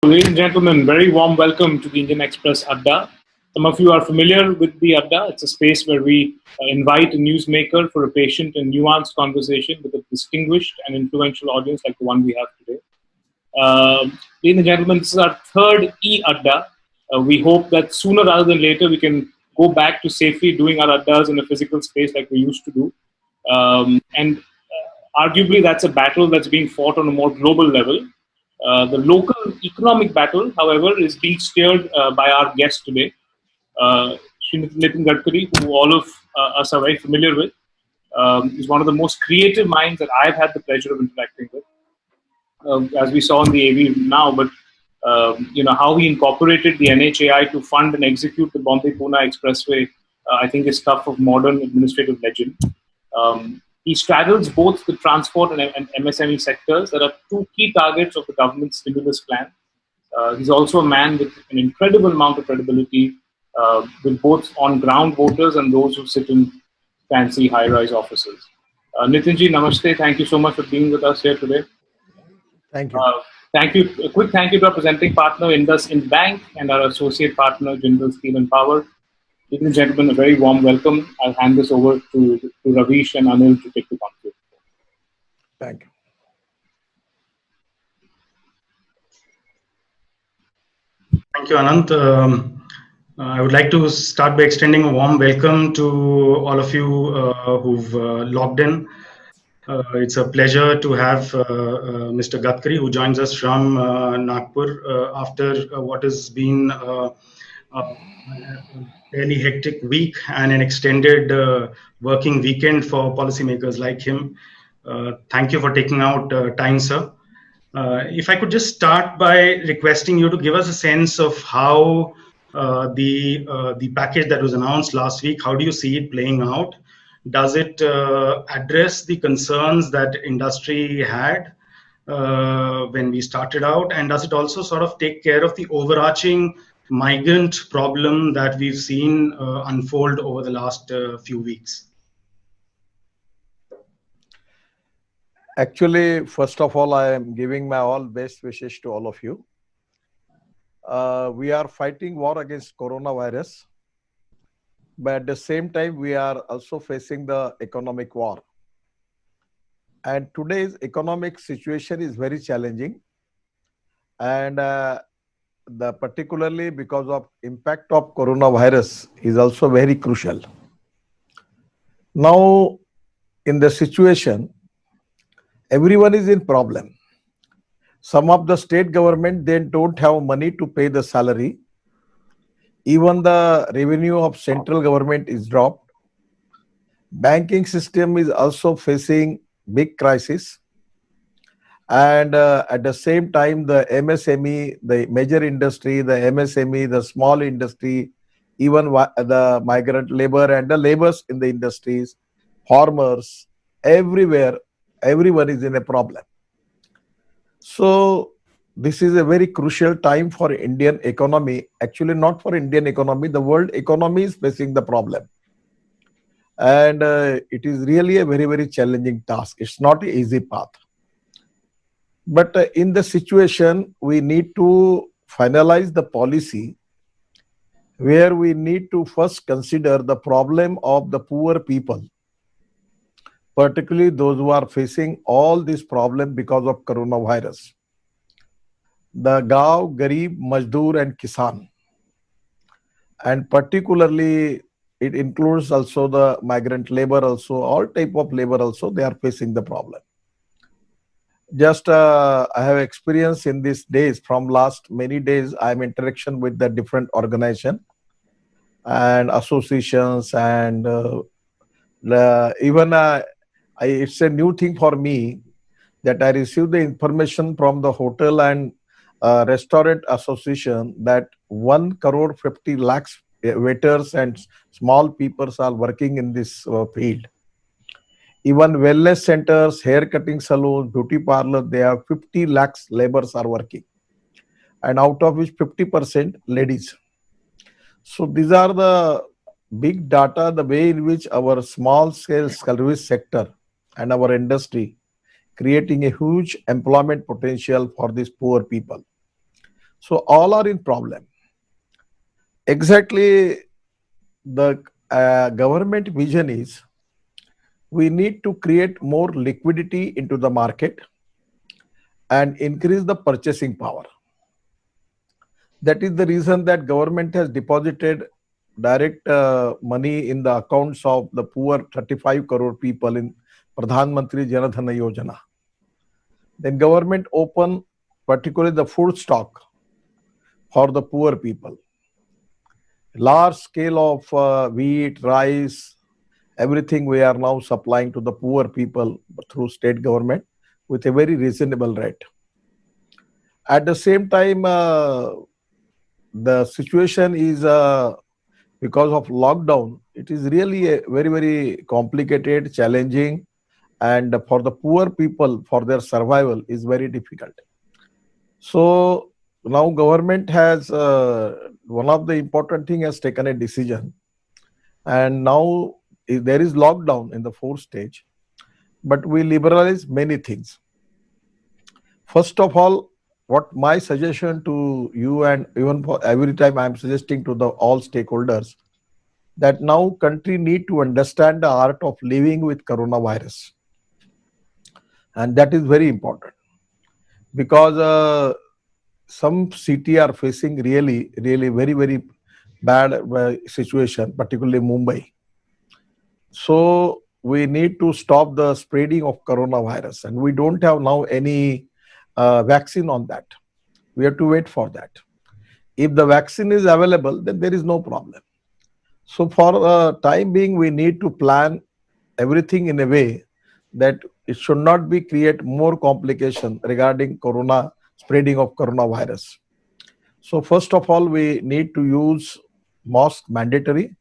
Ladies and gentlemen, very warm welcome to the Indian Express Adda. Some of you are familiar with the Adda. It's a space where we invite a newsmaker for a patient and nuanced conversation with a distinguished and influential audience like the one we have today. Ladies and gentlemen, this is our third E-Adda. We hope that sooner rather than later we can go back to safely doing our Addas in a physical space like we used to do. And arguably that's a battle that's being fought on a more global level. The local economic battle, however, is being steered by our guest today, Shri Nitin Gadkari, who all of us are very familiar with. Is one of the most creative minds that I've had the pleasure of interacting with, as we saw in the AV now. But how he incorporated the NHAI to fund and execute the Bombay-Pune Expressway, I think is stuff of modern administrative legend. He straddles both the transport and MSME sectors that are two key targets of the government's stimulus plan. He's also a man with an incredible amount of credibility with both on-ground voters and those who sit in fancy high-rise offices. Nitinji, namaste. Thank you so much for being with us here today. Thank you. Thank you. A quick thank you to our presenting partner, IndusInd Bank, and our associate partner, Jindal Steel and Power. Ladies and gentlemen, a very warm welcome. I'll hand this over to Ravish and Anil to take the conference. Thank you. Thank you, Anant. I would like to start by extending a warm welcome to all of you who've logged in. It's a pleasure to have Mr. Gadkari, who joins us from Nagpur after what has been a fairly hectic week and an extended working weekend for policymakers like him. Thank you for taking out time, sir. If I could just start by requesting you to give us a sense of how the package that was announced last week, how do you see it playing out? Does it address the concerns that industry had when we started out? And does it also sort of take care of the overarching migrant problem that we've seen unfold over the last few weeks? Actually, first of all, I am giving my all best wishes to all of you. We are fighting war against coronavirus, but at the same time, we are also facing the economic war. And today's economic situation is very challenging, and particularly because of impact of coronavirus is also very crucial. Now, in the situation, everyone is in problem. Some of the state government, they don't have money to pay the salary. Even the revenue of central government is dropped. Banking system is also facing big crisis. And at the same time, the MSME, the major industry, the MSME, the small industry, even the migrant labor and the laborers in the industries, farmers, everywhere, everyone is in a problem. So this is a very crucial time for Indian economy. Actually, not for Indian economy, the world economy is facing the problem. And it is really a very, very challenging task. It's not an easy path. But in the situation, we need to finalize the policy where we need to first consider the problem of the poor people, particularly those who are facing all this problem because of coronavirus. The Gaon, Garib, Mazdoor and Kisan. And particularly, it includes also the migrant labor also, all type of labor also, they are facing the problem. Just I have experience in these days, from last many days, I am interaction with the different organizations and associations and it's a new thing for me that I received the information from the hotel and restaurant association that 1.50 crore waiters and small people are working in this field. Even wellness centers, hair cutting salons, beauty parlor, they have 50 lakhs laborers are working. And out of which 50% ladies. So these are the big data, the way in which our small scale service sector and our industry creating a huge employment potential for these poor people. So all are in problem. Exactly, the government vision is we need to create more liquidity into the market and increase the purchasing power. That is the reason that government has deposited direct money in the accounts of the poor 35 crore people in Pradhan Mantri Jan Dhan Yojana. Then government open particularly the food stock for the poor people. Large scale of wheat, rice, everything we are now supplying to the poor people through state government with a very reasonable rate. At the same time, the situation is because of lockdown, it is really a very, very complicated, challenging, and for the poor people, for their survival is very difficult. So now government has one of the important thing has taken a decision, and now there is lockdown in the fourth stage, but we liberalize many things. First of all, what my suggestion to you, and even for every time I am suggesting to the all stakeholders, that now country need to understand the art of living with coronavirus, and that is very important because some city are facing really, really very, very bad situation, particularly Mumbai. So we need to stop the spreading of coronavirus, and we don't have now any vaccine on that. We have to wait for that. If the vaccine is available, then there is no problem. So for the time being, we need to plan everything in a way that it should not be create more complication regarding corona spreading of coronavirus. So first of all, we need to use mask mandatory.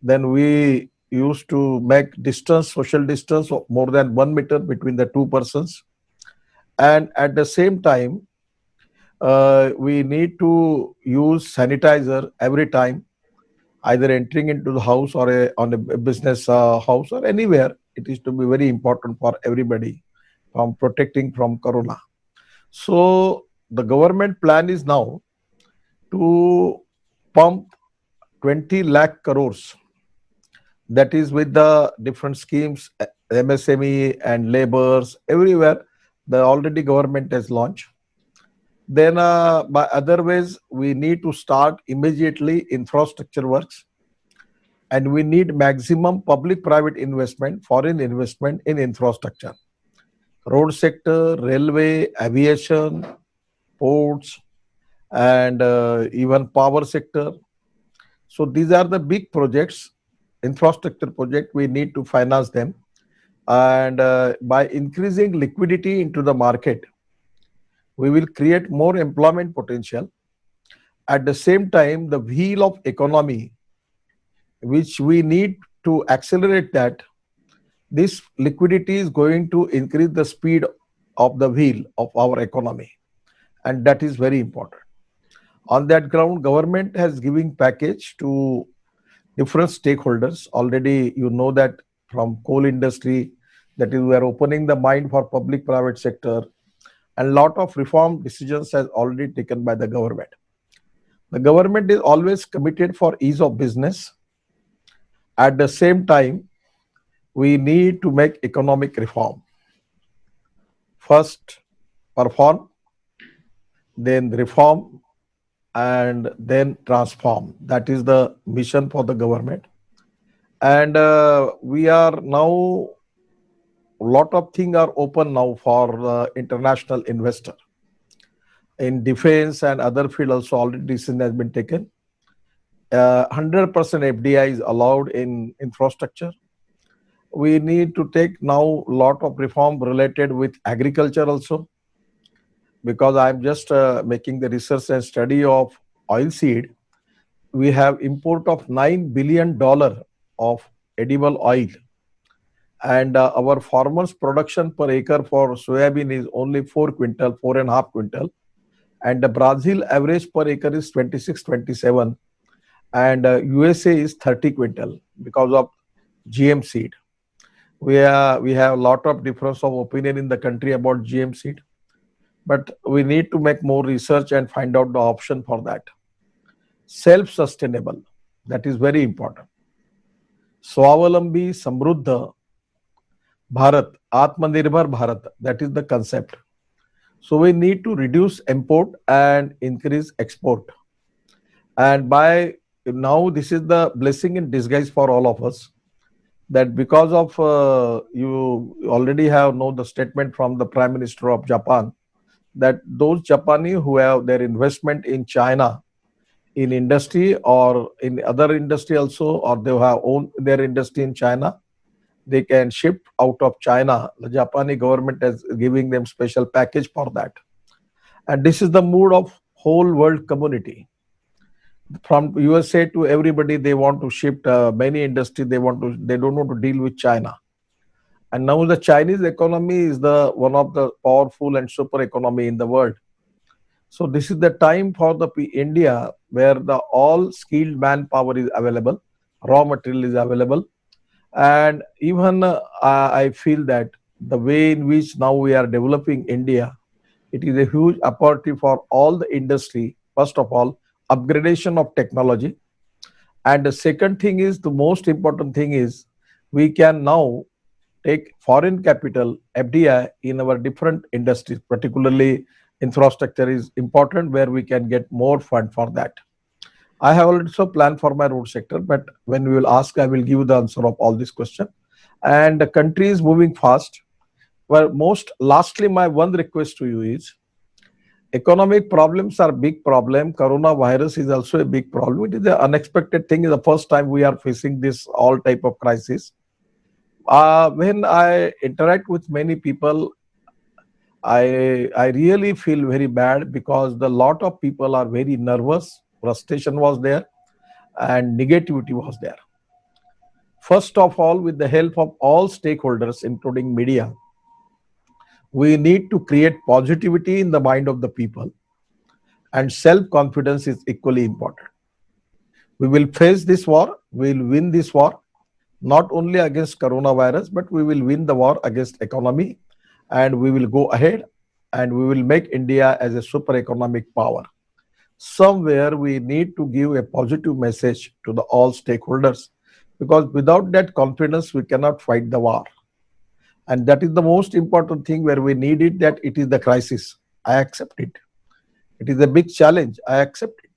Then we used to make distance, social distance of more than 1 meter between the two persons. And at the same time, we need to use sanitizer every time, either entering into the house or on a business house or anywhere. It is to be very important for everybody from protecting from corona. So the government plan is now to pump 20 lakh crores. That is with the different schemes, MSME and laborers, everywhere. The already government has launched. Then by other ways, we need to start immediately infrastructure works, and we need maximum public-private investment, foreign investment in infrastructure, road sector, railway, aviation, ports, and even power sector. So these are the big projects, infrastructure project. We need to finance them, and by increasing liquidity into the market, we will create more employment potential. At the same time, the wheel of economy, which we need to accelerate that, this liquidity is going to increase the speed of the wheel of our economy, and that is very important. On that ground, government has given package to different stakeholders. Already you know that from coal industry, that is, we are opening the mind for public private sector, and lot of reform decisions has already taken by the government. The government is always committed for ease of business. At the same time, we need to make economic reform. First, perform, then reform, and then transform. That is the mission for the government. And we are now, a lot of things are open now for international investor. In defense and other field also already decision has been taken. 100% FDI is allowed in infrastructure. We need to take now a lot of reform related with agriculture also, because I'm just making the research and study of oil seed. We have import of $9 billion of edible oil, and our farmers production per acre for soybean is only 4 quintal, 4.5 quintal, and the Brazil average per acre is 26, 27, and USA is 30 quintal because of GM seed. We have a lot of difference of opinion in the country about GM seed. but we need to make more research and find out the option for that. Self-sustainable, that is very important. Swavalambi Samruddha Bharat, Atmanirbhar Bharat, that is the concept. So we need to reduce import and increase export. And by now, this is the blessing in disguise for all of us, that because of you already have know the statement from the Prime Minister of Japan, that those Japanese who have their investment in China in industry or in other industry also, or they have own their industry in China, they can ship out of China. The Japanese government is giving them special package for that. And this is the mood of whole world community. From USA to everybody, they want to shift many industry. They don't want to deal with China. And now the Chinese economy is the one of the powerful and super economy in the world. So this is the time for the India where the all skilled manpower is available, raw material is available, and even I feel that the way in which now we are developing India, it is a huge opportunity for all the industry. First of all, upgradation of technology, and the second thing is the most important thing is we can now take foreign capital FDI in our different industries, particularly infrastructure is important where we can get more fund for that. I have also planned for my road sector, but when we will ask, I will give you the answer of all this question. And the country is moving fast. Well, most lastly, my one request to you is economic problems are big problem. Coronavirus is also a big problem. It is an unexpected thing. It's the first time we are facing this all type of crisis. When I interact with many people, I really feel very bad because the lot of people are very nervous. Frustration was there and negativity was there. First of all, with the help of all stakeholders, including media, we need to create positivity in the mind of the people, and self-confidence is equally important. We will face this war, we will win this war, not only against coronavirus, but we will win the war against economy, and we will go ahead and we will make India as a super economic power. Somewhere we need to give a positive message to the all stakeholders, because without that confidence we cannot fight the war. And that is the most important thing where we need it, that it is the crisis. I accept it. It is a big challenge. I accept it.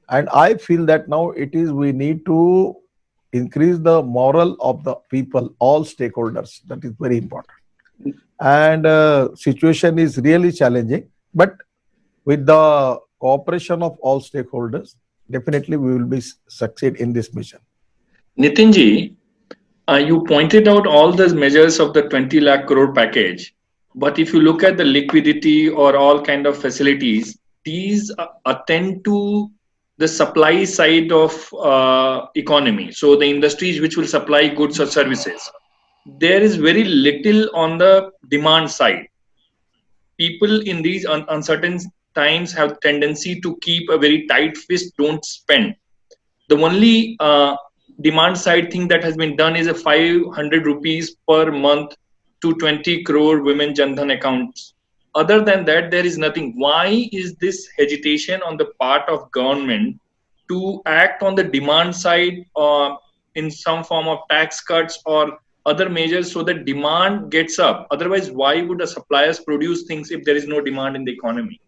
And I feel that now it is we need to increase the moral of the people, all stakeholders. That is very important. And situation is really challenging, but with the cooperation of all stakeholders, definitely we will be succeed in this mission. Nitinji, you pointed out all the measures of the 20 lakh crore package, but if you look at the liquidity or all kind of facilities, these attend to the supply side of economy. So the industries which will supply goods or services, there is very little on the demand side. People in these uncertain times have tendency to keep a very tight fist, don't spend. The only demand side thing that has been done is a 500 rupees per month to 20 crore women Jan Dhan accounts. Other than that, there is nothing. Why is this hesitation on the part of government to act on the demand side in some form of tax cuts or other measures so that demand gets up? Otherwise, why would the suppliers produce things if there is no demand in the economy?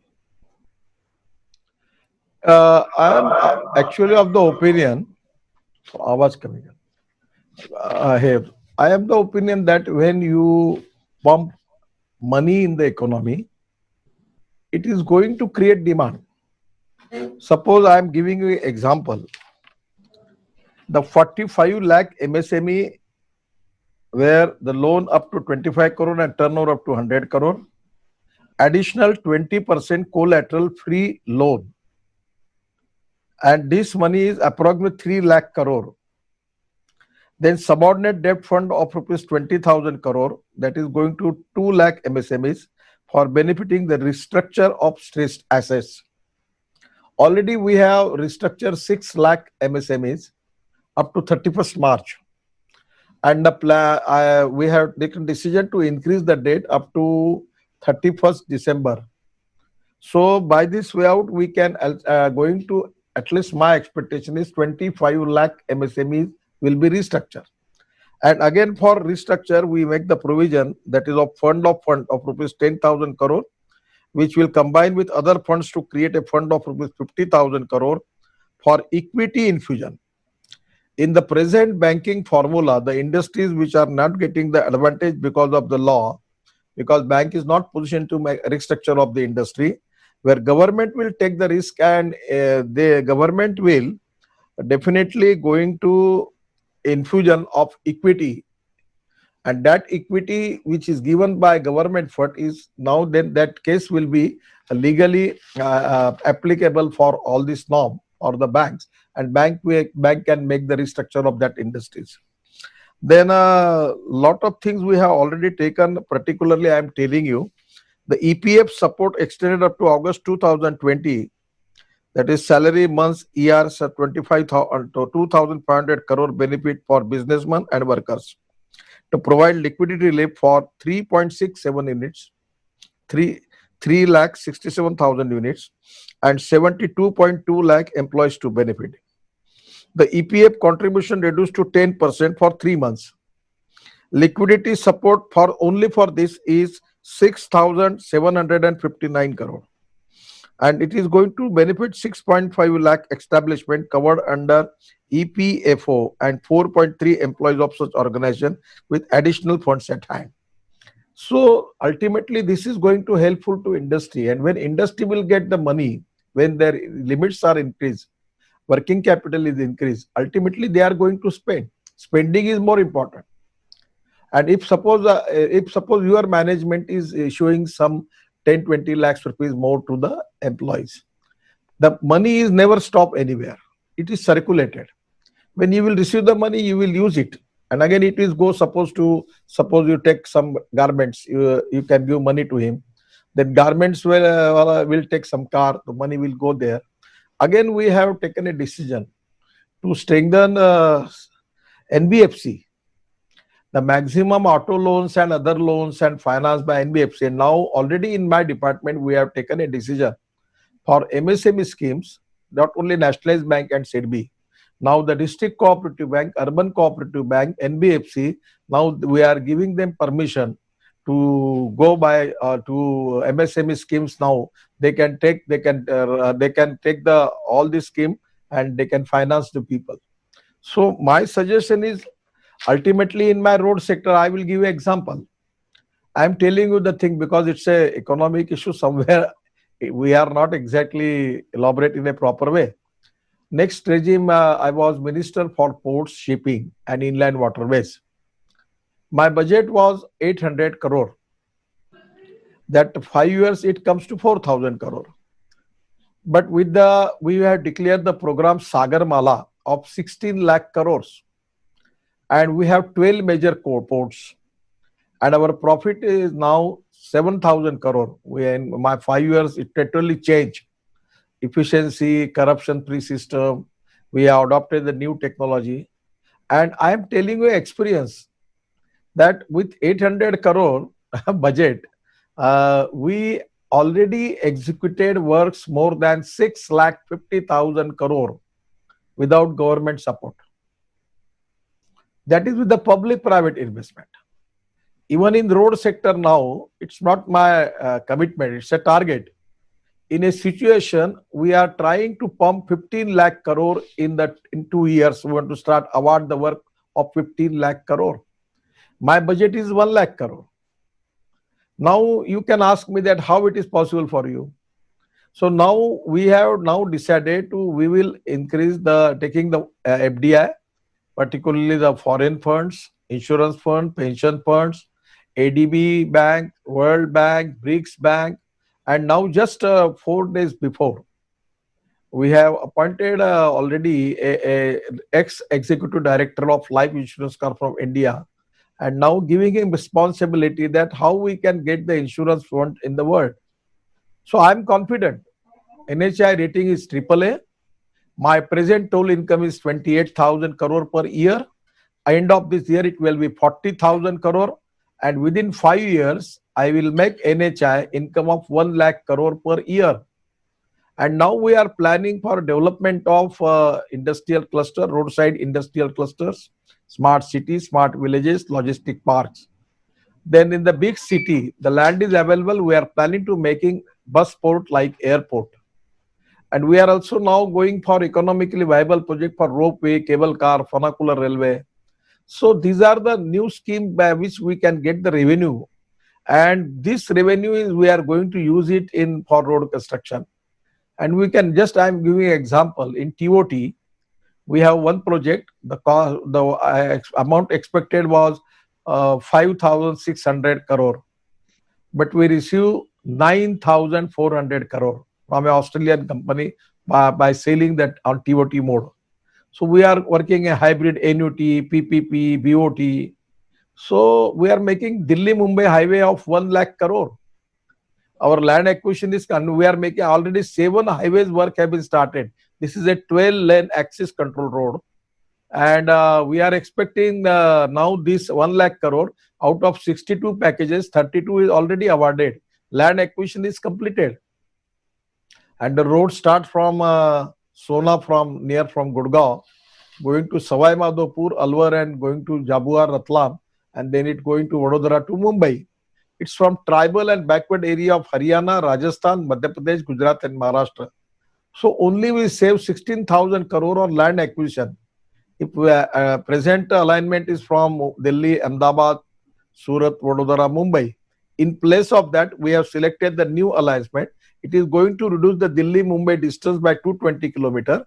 I am actually of the opinion, आवाज कमी I am the opinion that when you pump money in the economy, it is going to create demand. Suppose I am giving you an example. The 45 lakh MSME where the loan up to 25 crore and turnover up to 100 crore, additional 20% collateral free loan. And this money is approximately 3 lakh crore. Then subordinate debt fund of rupees 20,000 crore, that is going to 2 lakh MSMEs for benefiting the restructure of stressed assets. Already we have restructured 6 lakh MSMEs up to 31st March. And the plan, we have taken decision to increase the date up to 31st December. So by this way out, we can going to, at least my expectation is 25 lakh MSMEs will be restructured. And again, for restructure, we make the provision that is of fund of rupees 10,000 crore, which will combine with other funds to create a fund of rupees 50,000 crore for equity infusion. In the present banking formula, the industries which are not getting the advantage because of the law, because bank is not positioned to make a restructure of the industry, where government will take the risk, and the government will definitely going to infusion of equity, and that equity which is given by government fund is now, then that case will be legally applicable for all this norm or the banks, and bank can make the restructure of that industries. Then a lot of things we have already taken, particularly I am telling you, the EPF support extended up to August 2020, that is salary months ERs 25,000 to 2,500 crore benefit for businessmen and workers to provide liquidity relief for 3.67 units, 3 lakh 67,000 units, and 72.2 lakh employees to benefit. The EPF contribution reduced to 10% for 3 months. Liquidity support for only for this is 6,759 crore. And it is going to benefit 6.5 lakh establishment covered under EPFO and 4.3 employees of such organization with additional funds at hand. So ultimately, this is going to helpful to industry, and when industry will get the money, when their limits are increased, working capital is increased, ultimately they are going to spend. Spending is more important. And if suppose your management is issuing some 10-20 lakhs rupees more to the employees, the money is never stopped anywhere. It is circulated. When you will receive the money, you will use it. And again, it is go, suppose you take some garments, you can give money to him. Then garments will take some car, the money will go there. Again, we have taken a decision to strengthen NBFC. The maximum auto loans and other loans and finance by NBFC. And now already in my department, we have taken a decision for MSME schemes, not only Nationalized Bank and SEDBI. Now the District Cooperative Bank, Urban Cooperative Bank, NBFC, now we are giving them permission to go by to MSME schemes. Now they can take all this scheme and they can finance the people. So my suggestion is, ultimately in my road sector, I will give you example. I am telling you the thing because it's a economic issue somewhere. We are not exactly elaborate in a proper way. Next regime, I was Minister for Ports, Shipping and Inland Waterways. My budget was 800 crore. That 5 years it comes to 4,000 crore. But we have declared the program Sagarmala of 16 lakh crores. And we have 12 major ports. And our profit is now 7,000 crore. In my 5 years, it totally changed. Efficiency, corruption-free system. We have adopted the new technology. And I am telling you experience that with 800 crore budget, we already executed works more than 6,50,000 crore without government support. That is with the public-private investment. Even in the road sector now, it's not my commitment, it's a target. In a situation, we are trying to pump 15 lakh crore in 2 years. We want to start award the work of 15 lakh crore. My budget is 1 lakh crore. Now you can ask me that how it is possible for you. So now we have now decided we will increase taking the FDI, particularly the foreign funds, insurance fund, pension funds, ADB Bank, World Bank, BRICS Bank, and now just 4 days before, we have appointed already a ex-executive director of Life Insurance Corp from India, and now giving him responsibility that how we can get the insurance fund in the world. So I'm confident. NHI rating is AAA. My present total income is 28,000 crore per year. End of this year, it will be 40,000 crore. and within 5 years, I will make NHI income of 1 lakh crore per year. And now we are planning for development of industrial cluster, roadside industrial clusters, smart cities, smart villages, logistic parks. Then in the big city, the land is available. We are planning to making bus port like airport. And we are also now going for economically viable project for ropeway, cable car, vernacular railway. So these are the new scheme by which we can get the revenue. And this revenue is we are going to use it in for road construction. And we can just, I am giving an example. In TOT, we have one project. The cost, the amount expected was 5,600 crore, but we receive 9,400 crore from an Australian company by selling that on TOT mode. So we are working a hybrid annuity, PPP, BOT. So we are making Delhi-Mumbai highway of 1 lakh crore. Our land acquisition is, we are making already 7 highways work have been started. This is a 12-lane axis control road. And we are expecting now this 1 lakh crore out of 62 packages, 32 is already awarded. Land acquisition is completed. And the road starts from Sona from Gurgaon, going to Savai Madhopur, Alwar, and going to Jabua, Ratlam, and then it going to Vadodara to Mumbai. It's from tribal and backward area of Haryana, Rajasthan, Madhya Pradesh, Gujarat, and Maharashtra. So only we save 16,000 crore on land acquisition. If present alignment is from Delhi, Ahmedabad, Surat, Vadodara, Mumbai. In place of that, we have selected the new alignment. It is going to reduce the Delhi-Mumbai distance by 220 kilometers.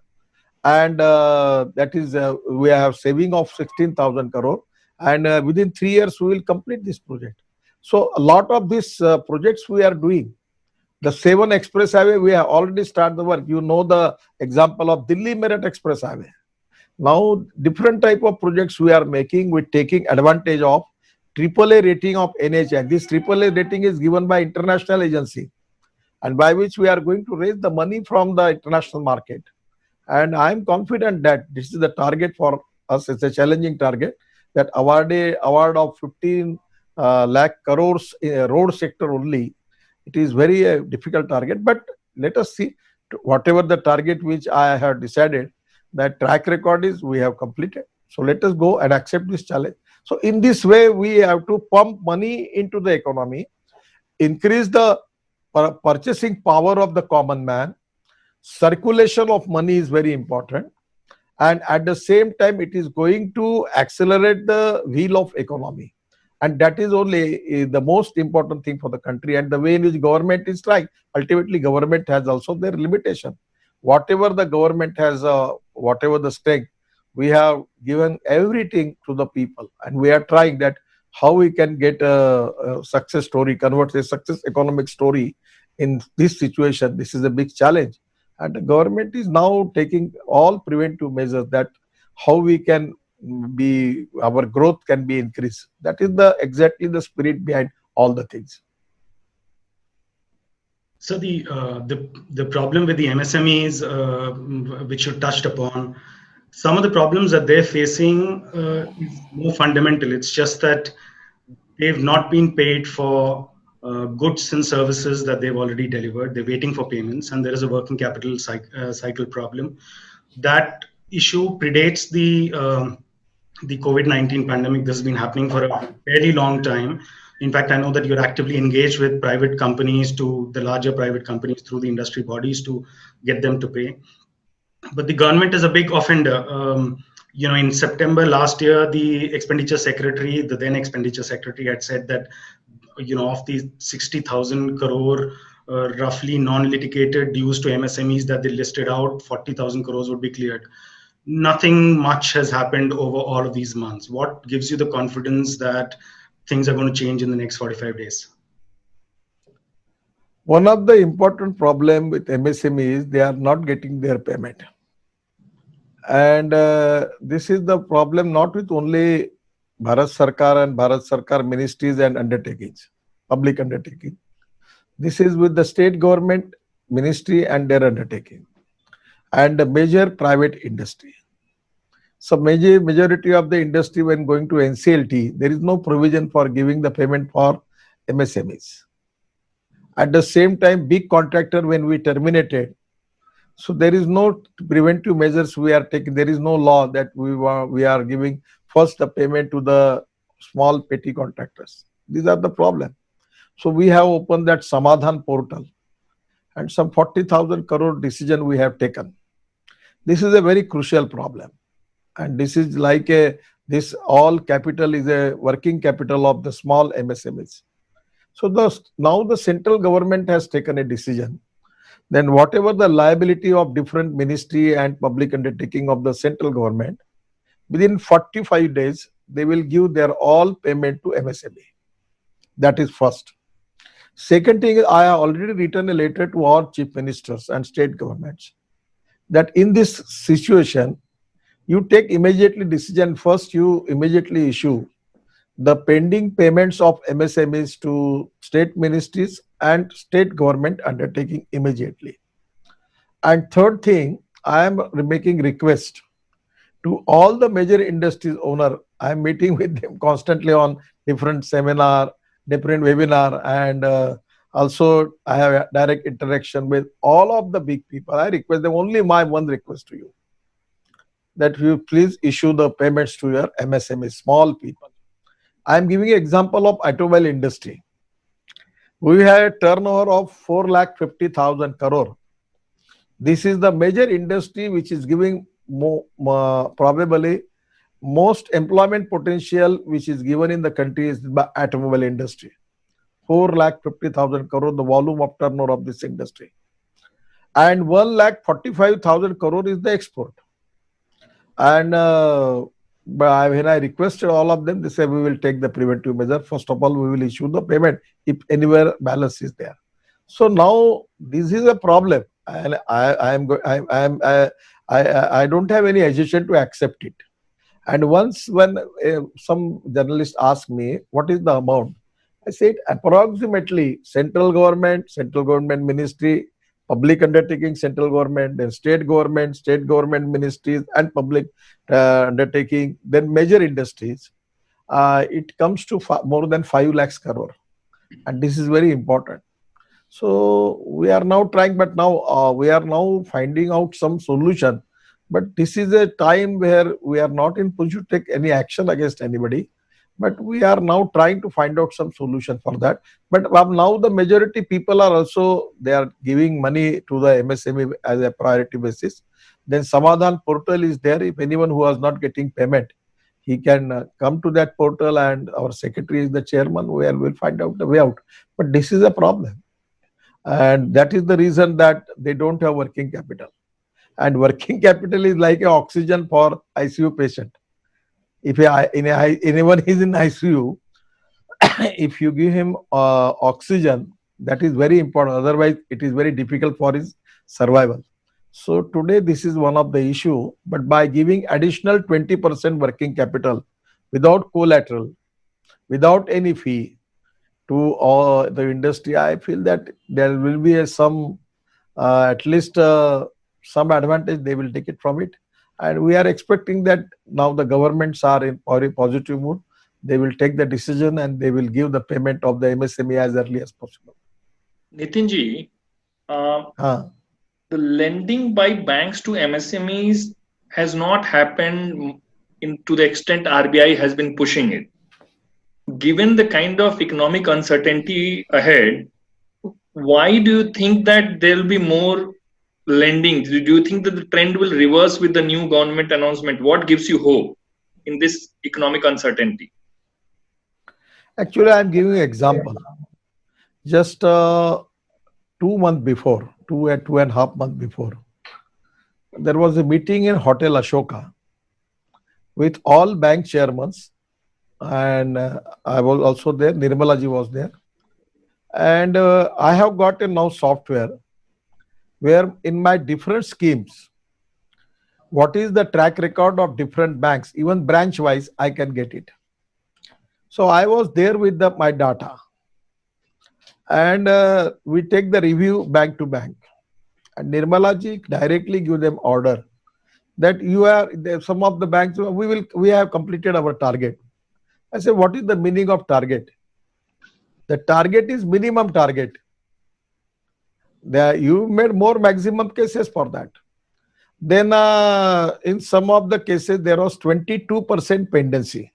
And that is, we have saving of 16,000 crore. And within 3 years, we will complete this project. So a lot of these projects we are doing. The 7 Express Highway, we have already started the work. You know the example of Delhi Meerut Express Highway. Now, different type of projects we are making with taking advantage of AAA rating of NHI. This AAA rating is given by international agency, and by which we are going to raise the money from the international market. And I am confident that this is the target for us. It's a challenging target, that award of 15 lakh crores in road sector only. It is very difficult target, but let us see. Whatever the target which I have decided, that track record is we have completed. So let us go and accept this challenge. So in this way, we have to pump money into the economy, increase the purchasing power of the common man. Circulation of money is very important. And at the same time, it is going to accelerate the wheel of economy. And that is only the most important thing for the country. And the way in which government is trying, ultimately government has also their limitation. Whatever the government has, whatever the strength, we have given everything to the people. And we are trying that how we can get a success story, convert a success economic story in this situation. This is a big challenge. And the government is now taking all preventive measures that how we can be, our growth can be increased. That is exactly the spirit behind all the things. So the problem with the MSMEs, which you touched upon, some of the problems that they're facing is more fundamental. It's just that they've not been paid for goods and services that they've already delivered. They're waiting for payments, and there is a working capital cycle problem. That issue predates the COVID-19 pandemic. This has been happening for a very long time. In fact, I know that you're actively engaged with private companies, to the larger private companies through the industry bodies, to get them to pay. But the government is a big offender. In September last year, the expenditure secretary, the then expenditure secretary, had said that, of the 60,000 crore roughly non-litigated dues to MSMEs that they listed out, 40,000 crores would be cleared. Nothing much has happened over all of these months. What gives you the confidence that things are going to change in the next 45 days? One of the important problem with MSME is they are not getting their payment. And this is the problem not with only Bharat Sarkar and Bharat Sarkar ministries and undertakings, public undertaking. This is with the state government ministry and their undertaking, and the major private industry. So majority of the industry when going to NCLT, there is no provision for giving the payment for MSMEs. At the same time, big contractor when we terminated, so there is no preventive measures we are taking. There is no law that we are giving first the payment to the small petty contractors. These are the problem. So we have opened that Samadhan portal and some 40,000 crore decision we have taken. This is a very crucial problem. And this is like this all capital is a working capital of the small MSMEs. So now the central government has taken a decision. Then whatever the liability of different ministry and public undertaking of the central government, within 45 days, they will give their all payment to MSME. That is first. Second thing, I have already written a letter to all chief ministers and state governments that in this situation, you take immediately decision. First, you immediately issue the pending payments of MSMEs to state ministries and state government undertaking immediately. And third thing, I am making request to all the major industries owner. I am meeting with them constantly on different seminar, different webinar, and also I have a direct interaction with all of the big people. I request them, only my one request to you, that you please issue the payments to your MSME, small people. I am giving an example of automobile industry. We have a turnover of 4,50,000 crore. This is the major industry which is giving probably most employment potential which is given in the country is the automobile industry. 4,50,000 crore, the volume of turnover of this industry. And 1,45,000 crore is the export. And when I requested all of them, they said we will take the preventive measure. First of all, we will issue the payment if anywhere balance is there. So now this is a problem, and I don't have any hesitation to accept it. And once when some journalist asked me what is the amount, I said approximately central government ministry, public undertaking, central government, then state government ministries and public undertaking, then major industries, it comes to more than 5 lakhs crore. And this is very important. So we are now trying, but now we are now finding out some solution. But this is a time where we are not in position to take any action against anybody. But we are now trying to find out some solution for that. But now the majority people are also, they are giving money to the MSME as a priority basis. Then Samadhan portal is there. If anyone who is not getting payment, he can come to that portal, and our secretary is the chairman, where we'll find out the way out. But this is a problem. And that is the reason that they don't have working capital. And working capital is like an oxygen for ICU patient. If anyone is in ICU, if you give him oxygen, that is very important. Otherwise, it is very difficult for his survival. So today, this is one of the issue. But by giving additional 20% working capital without collateral, without any fee to the industry, I feel that there will be some at least some advantage they will take it from it. And we are expecting that now the governments are in a positive mood. They will take the decision and they will give the payment of the MSME as early as possible. Nitinji, the lending by banks to MSMEs has not happened to the extent RBI has been pushing it. Given the kind of economic uncertainty ahead, why do you think that there will be more lending? Do you think that the trend will reverse with the new government announcement? What gives you hope in this economic uncertainty? Actually, I am giving an example. Just 2 months before, 2.5 months before, there was a meeting in Hotel Ashoka with all bank chairmen, and I was also there. Nirmala ji was there, and I have got a now software where in my different schemes, what is the track record of different banks, even branch wise, I can get it. So I was there with my data, and we take the review bank to bank, and Nirmala ji directly give them order that some of the banks, we have completed our target. I say, what is the meaning of target? The target is minimum target. You made more maximum cases for that. Then in some of the cases, there was 22% pendency.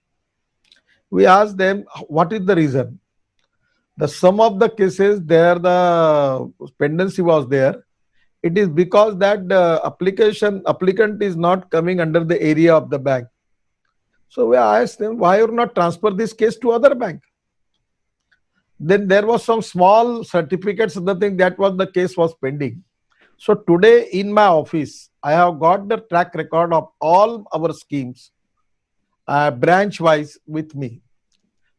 We asked them, what is the reason? The some of the cases there, the pendency was there. It is because that the applicant is not coming under the area of the bank. So we asked them, why you not transfer this case to other bank? Then there was some small certificates, other thing, that was the case was pending. So today in my office, I have got the track record of all our schemes, branch wise with me.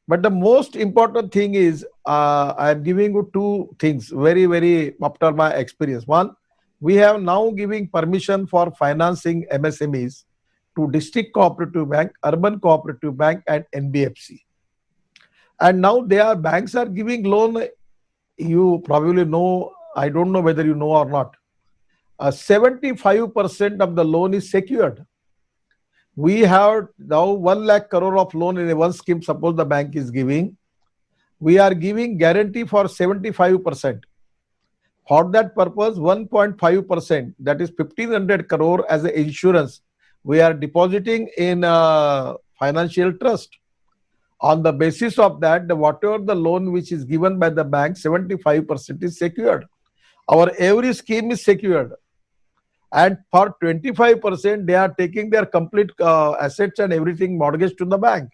But the most important thing is, I am giving you two things very, very after my experience. One, we have now giving permission for financing MSMEs to District Cooperative Bank, Urban Cooperative Bank, and NBFC. And now banks are giving loan. You probably know, I don't know whether you know or not. 75% of the loan is secured. We have now 1 lakh crore of loan in one scheme. Suppose the bank is giving, we are giving guarantee for 75%. For that purpose, 1.5%, that is 1500 crore as an insurance, we are depositing in a financial trust. On the basis of that, whatever the loan which is given by the bank, 75% is secured. Our every scheme is secured. And for 25%, they are taking their complete assets and everything mortgage to the bank.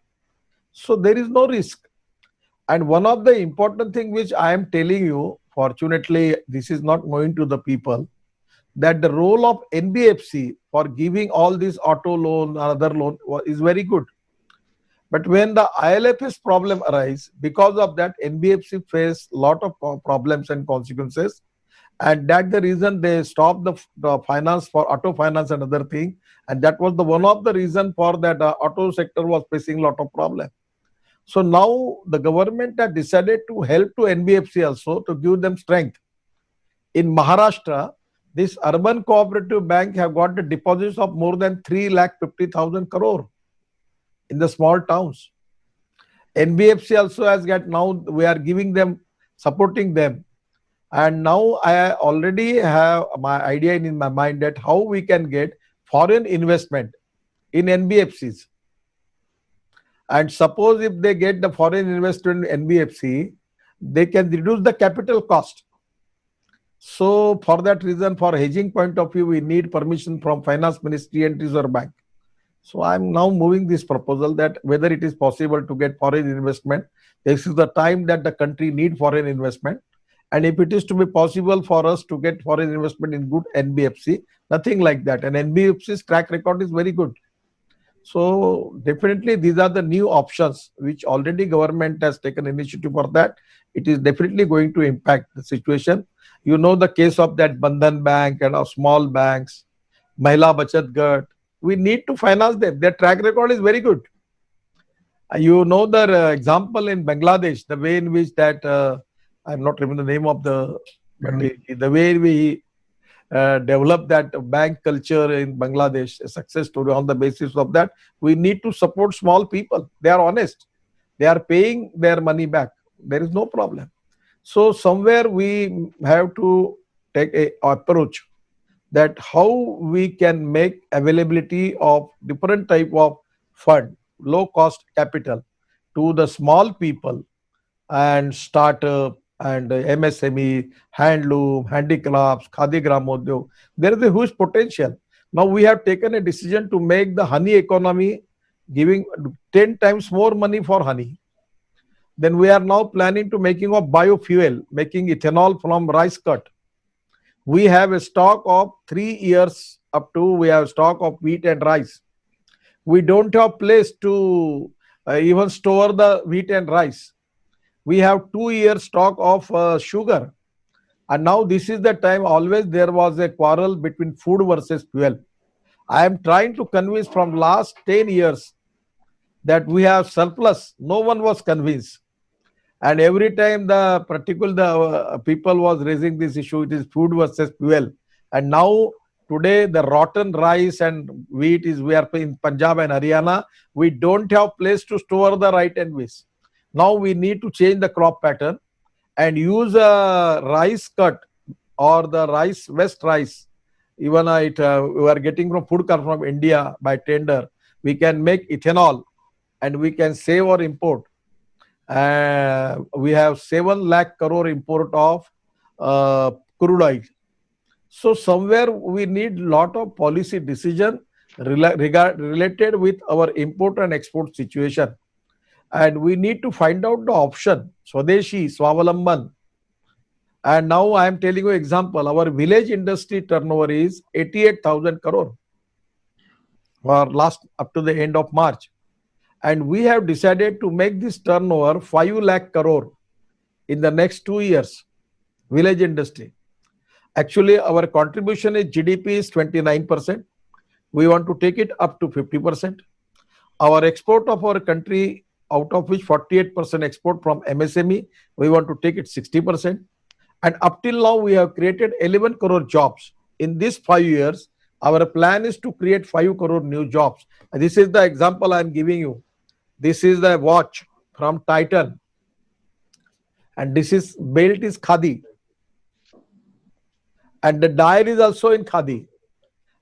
So there is no risk. And one of the important thing which I am telling you, fortunately, this is not known to the people, that the role of NBFC for giving all these auto loan and other loan is very good. But when the ILFS problem arise, because of that, NBFC face lot of problems and consequences. And that's the reason they stopped the finance for auto finance and other thing. And that was the one of the reason for that auto sector was facing a lot of problem. So now the government has decided to help to NBFC also to give them strength. In Maharashtra, this Urban Cooperative Bank have got the deposits of more than 3,50,000 crore in the small towns. NBFC also has got, now we are giving them, supporting them. And now I already have my idea in my mind that how we can get foreign investment in NBFCs. And suppose if they get the foreign investment in NBFC, they can reduce the capital cost. So for that reason, for hedging point of view, we need permission from Finance Ministry and Reserve Bank. So I'm now moving this proposal that whether it is possible to get foreign investment. This is the time that the country need foreign investment. And if it is to be possible for us to get foreign investment in good NBFC, nothing like that. And NBFC's track record is very good. So definitely these are the new options which already government has taken initiative for that. It is definitely going to impact the situation. You know the case of that Bandhan Bank and of small banks, Mahila Bachat Gat. We need to finance them. Their track record is very good. You know the example in Bangladesh, the way in which that, I'm not remembering the name of the way we develop that bank culture in Bangladesh, a success story. On the basis of that, we need to support small people. They are honest. They are paying their money back. There is no problem. So somewhere we have to take a approach that how we can make availability of different type of fund, low cost capital to the small people and startup and MSME, handloom, handicrafts, Khadi Gramodyog. There is a huge potential. Now we have taken a decision to make the honey economy giving 10 times more money for honey. Then we are now planning to making of biofuel, making ethanol from rice cut. We have a stock of 3 years up to, we have stock of wheat and rice. We don't have place to even store the wheat and rice. We have 2 years stock of sugar. And now this is the time, always there was a quarrel between food versus fuel. I am trying to convince from last 10 years that we have surplus. No one was convinced. And every time the people was raising this issue, it is food versus fuel. And now today the rotten rice and wheat is, we are in Punjab and Haryana. We don't have place to store the right and waste. Now we need to change the crop pattern and use a rice cut or the rice, west rice. Even we are getting from food come from India by tender. We can make ethanol and we can save or import. We have 7 lakh crore import of crude oil. So somewhere we need lot of policy decision related with our import and export situation. And we need to find out the option, Swadeshi, Swavalamban. And now I am telling you example, our village industry turnover is 88,000 crore for last up to the end of March. And we have decided to make this turnover 5 lakh crore in the next 2 years, village industry. Actually, our contribution is GDP is 29%. We want to take it up to 50%. Our export of our country, out of which 48% export from MSME, we want to take it 60%. And up till now, we have created 11 crore jobs. In these 5 years, our plan is to create 5 crore new jobs. And this is the example I am giving you. This is the watch from Titan. And this is belt is Khadi. And the dial is also in Khadi.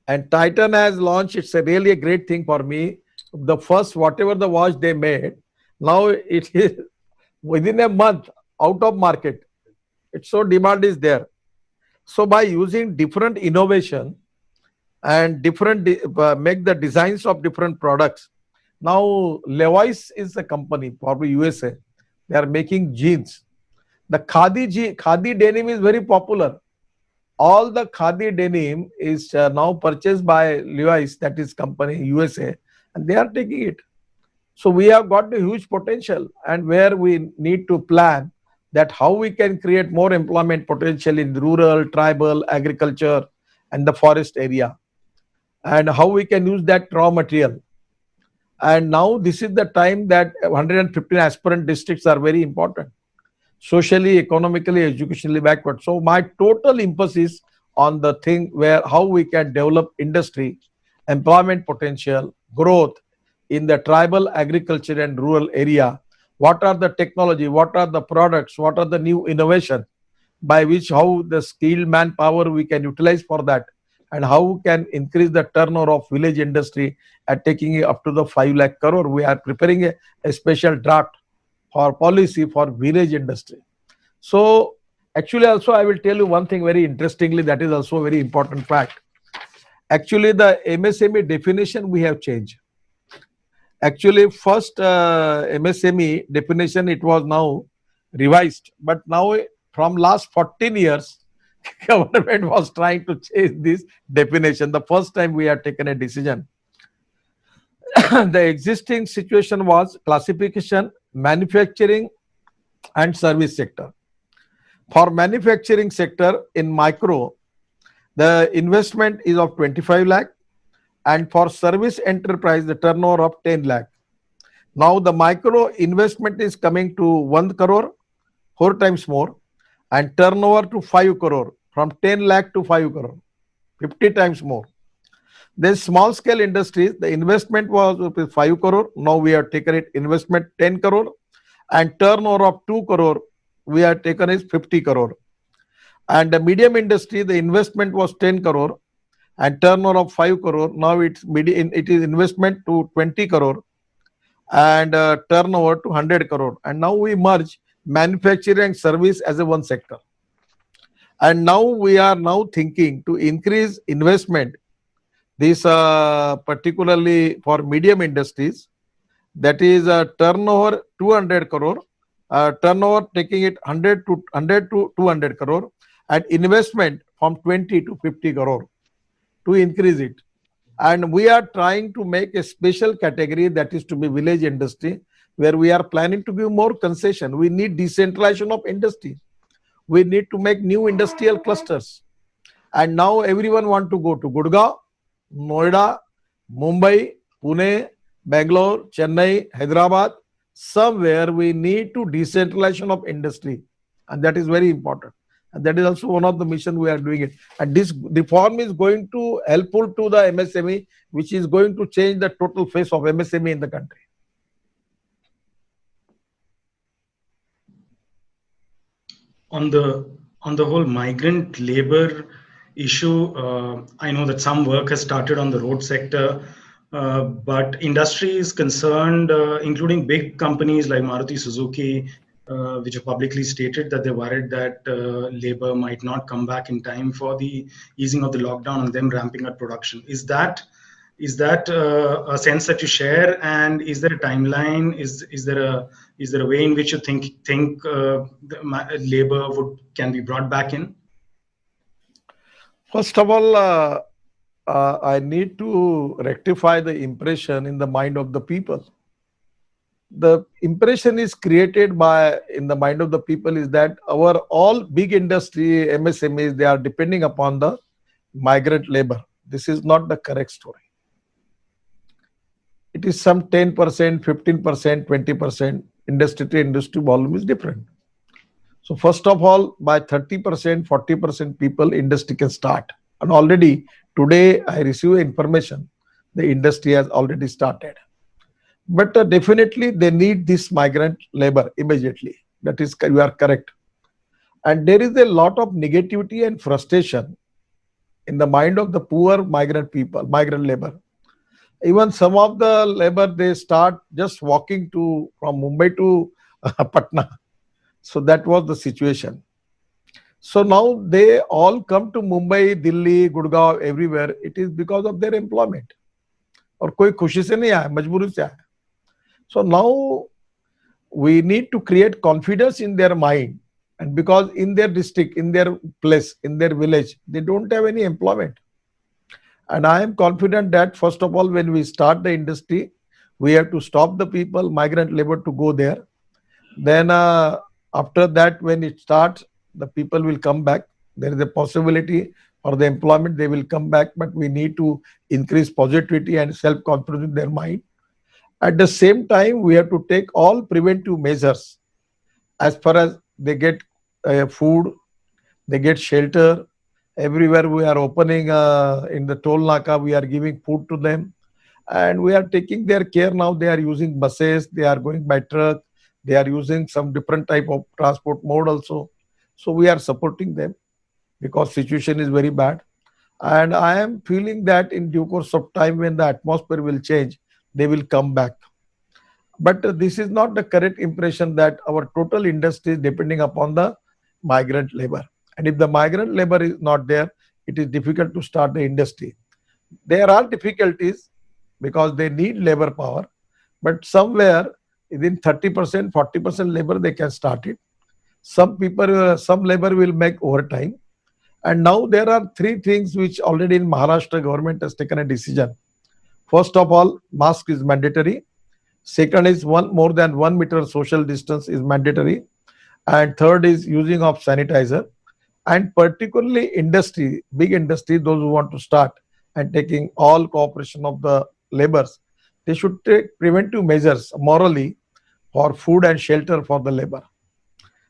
And Titan has launched, it's really a great thing for me. The first, whatever the watch they made, now it is within a month out of market. It's so demand is there. So by using different innovation and different, make the designs of different products. Now Levi's is a company, probably USA. They are making jeans. The Khadi denim is very popular. All the Khadi denim is now purchased by Levi's, that is company USA, and they are taking it. So we have got a huge potential, and where we need to plan that how we can create more employment potential in rural, tribal, agriculture, and the forest area, and how we can use that raw material. And now this is the time that 115 aspirant districts are very important. Socially, economically, educationally backward. So my total emphasis on the thing where how we can develop industry, employment potential, growth in the tribal, agriculture and rural area. What are the technology? What are the products? What are the new innovation by which how the skilled manpower we can utilize for that, and how we can increase the turnover of village industry and taking it up to the 5 lakh crore. We are preparing a special draft for policy for village industry. So actually also I will tell you one thing very interestingly, that is also a very important fact. Actually the MSME definition we have changed. Actually first MSME definition, it was now revised, but now from last 14 years government was trying to change this definition. The first time we had taken a decision. The existing situation was classification, manufacturing and service sector. For manufacturing sector in micro, the investment is of 25 lakh, and for service enterprise, the turnover of 10 lakh. Now the micro investment is coming to 1 crore, 4 times more, and turnover to 5 crore, from 10 lakh to 5 crore, 50 times more. Then small scale industries, the investment was 5 crore. Now we have taken it investment 10 crore, and turnover of 2 crore we have taken is 50 crore. And the medium industry, the investment was 10 crore and turnover of 5 crore. Now it is investment to 20 crore and turnover to 100 crore. And now we merge manufacturing and service as a one sector. And now we are now thinking to increase investment. This particularly for medium industries, that is turnover 200 crore, turnover taking it 100 to 200 crore, and investment from 20 to 50 crore to increase it. And we are trying to make a special category, that is to be village industry, where we are planning to give more concession. We need decentralization of industry. We need to make new industrial clusters. And now everyone want to go to Gurgaon, Noida, Mumbai, Pune, Bangalore, Chennai, Hyderabad. Somewhere we need to decentralization of industry, and that is very important. And that is also one of the mission we are doing it. And this reform is going to helpful to the MSME, which is going to change the total face of MSME in the country. On the whole migrant labor issue, I know that some work has started on the road sector, but industry is concerned, including big companies like Maruti Suzuki, which have publicly stated that they're worried that labor might not come back in time for the easing of the lockdown and them ramping up production. Is that a sense that you share, and is there a timeline? Is there a way in which you think labor can be brought back in? First of all, I need to rectify the impression in the mind of the people. The impression is created in the mind of the people is that our all big industry, MSMEs, they are depending upon the migrant labor. This is not the correct story. It is some 10%, 15%, 20%. Industry to industry volume is different. So first of all, by 30%, 40% people, industry can start. And already today I receive information, the industry has already started. But definitely they need this migrant labor immediately. That is, you are correct. And there is a lot of negativity and frustration in the mind of the poor migrant people, migrant labor. Even some of the labor, they start just walking from Mumbai to Patna. So that was the situation. So now they all come to Mumbai, Delhi, Gurgaon, everywhere. It is because of their employment. और कोई खुशी से नहीं आया, मजबूरी से आया. So now we need to create confidence in their mind, and because in their district, in their place, in their village, they don't have any employment. And I am confident that first of all, when we start the industry, we have to stop the people, migrant labor to go there. Then after that, when it starts, the people will come back. There is a possibility for the employment, they will come back, but we need to increase positivity and self-confidence in their mind. At the same time, we have to take all preventive measures as far as they get food, they get shelter. Everywhere we are opening in the toll naka, we are giving food to them. And we are taking their care now. They are using buses, they are going by truck, they are using some different type of transport mode also. So we are supporting them because situation is very bad. And I am feeling that in due course of time, when the atmosphere will change, they will come back. But this is not the correct impression that our total industry is depending upon the migrant labor. And if the migrant labor is not there, it is difficult to start the industry. There are difficulties because they need labor power, but somewhere within 30%, 40% labor, they can start it. Some people, some labor will make overtime. And now there are three things which already in Maharashtra government has taken a decision. First of all, mask is mandatory. Second is more than 1 meter social distance is mandatory. And third is using of sanitizer. And particularly industry, big industry, those who want to start and taking all cooperation of the laborers, they should take preventive measures morally for food and shelter for the labor.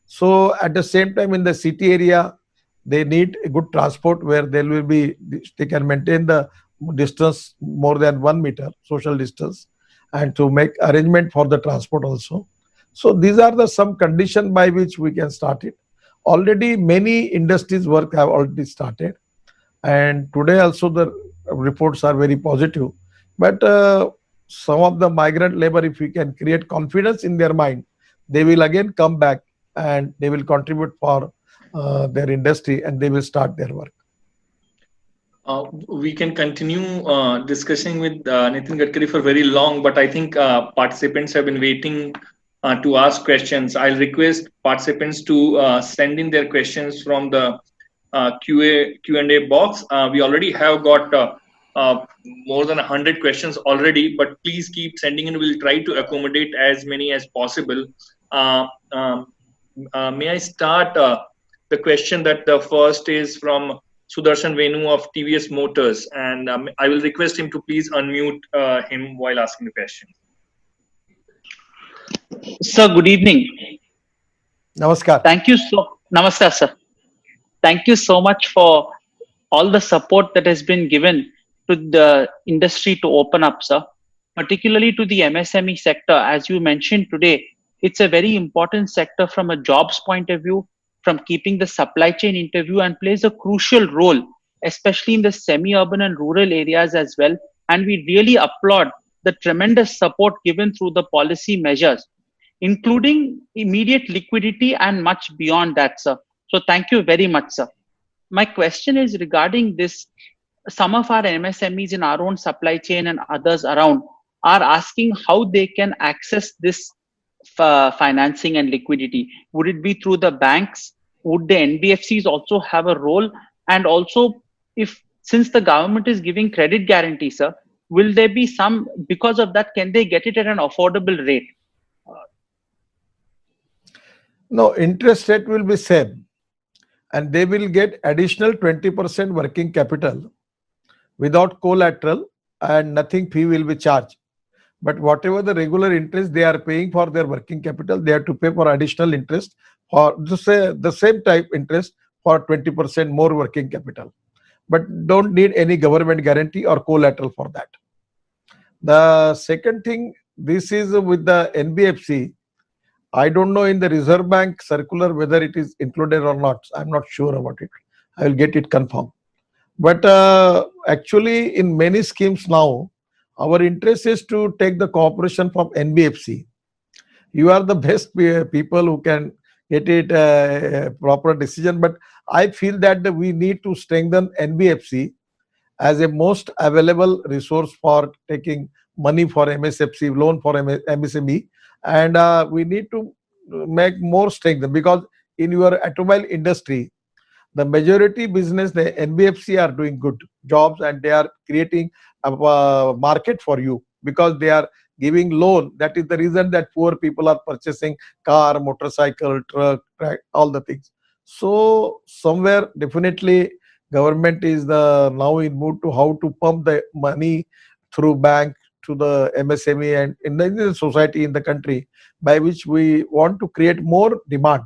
So at the same time, in the city area, they need a good transport where they can maintain the distance more than 1 meter social distance, and to make arrangement for the transport also. So these are some conditions by which we can start it. Already many industries work have already started, and today also the reports are very positive. But some of the migrant labor, if we can create confidence in their mind, they will again come back and they will contribute for their industry and they will start their work. We can continue discussing with Nitin Gadkari for very long, but I think participants have been waiting to ask questions. I'll request participants to send in their questions from the Q&A box. We already have got more than 100 questions already, but please keep sending in. We'll try to accommodate as many as possible. May I start the question that the first is from Sudarshan Venu of TVS Motors, and I will request him to please unmute him while asking the question. Sir, good evening. Namaskar. Thank you so. Namaskar, sir. thank you so much for all the support that has been given to the industry to open up, sir, particularly to the MSME sector. As you mentioned today, it's a very important sector from a jobs point of view, from keeping the supply chain interview, and plays a crucial role, especially in the semi-urban and rural areas as well. And we really applaud the tremendous support given through the policy measures, including immediate liquidity and much beyond that, sir. So thank you very much, sir. My question is regarding this. Some of our MSMEs in our own supply chain and others around are asking how they can access this financing and liquidity. Would it be through the banks? Would the NBFCs also have a role? And also, if since the government is giving credit guarantee, sir, will there be some, because of that, can they get it at an affordable rate? No, interest rate will be same, and they will get additional 20% working capital without collateral, and nothing fee will be charged. But whatever the regular interest they are paying for their working capital, they have to pay for additional interest for the same type interest for 20% more working capital. But don't need any government guarantee or collateral for that. The second thing, this is with the NBFC. I don't know in the Reserve Bank circular whether it is included or not. I'm not sure about it. I will get it confirmed. But actually, in many schemes now, our interest is to take the cooperation from NBFC. You are the best people who can get it a proper decision. But I feel that we need to strengthen NBFC as a most available resource for taking money for MSFC, loan for MSME. And we need to make more strength, because in your automobile industry, the majority business, the NBFC are doing good jobs, and they are creating a market for you because they are giving loan. That is the reason that poor people are purchasing car, motorcycle, truck, all the things. So somewhere definitely government is now in mood to how to pump the money through bank to the MSME and in the society in the country, by which we want to create more demand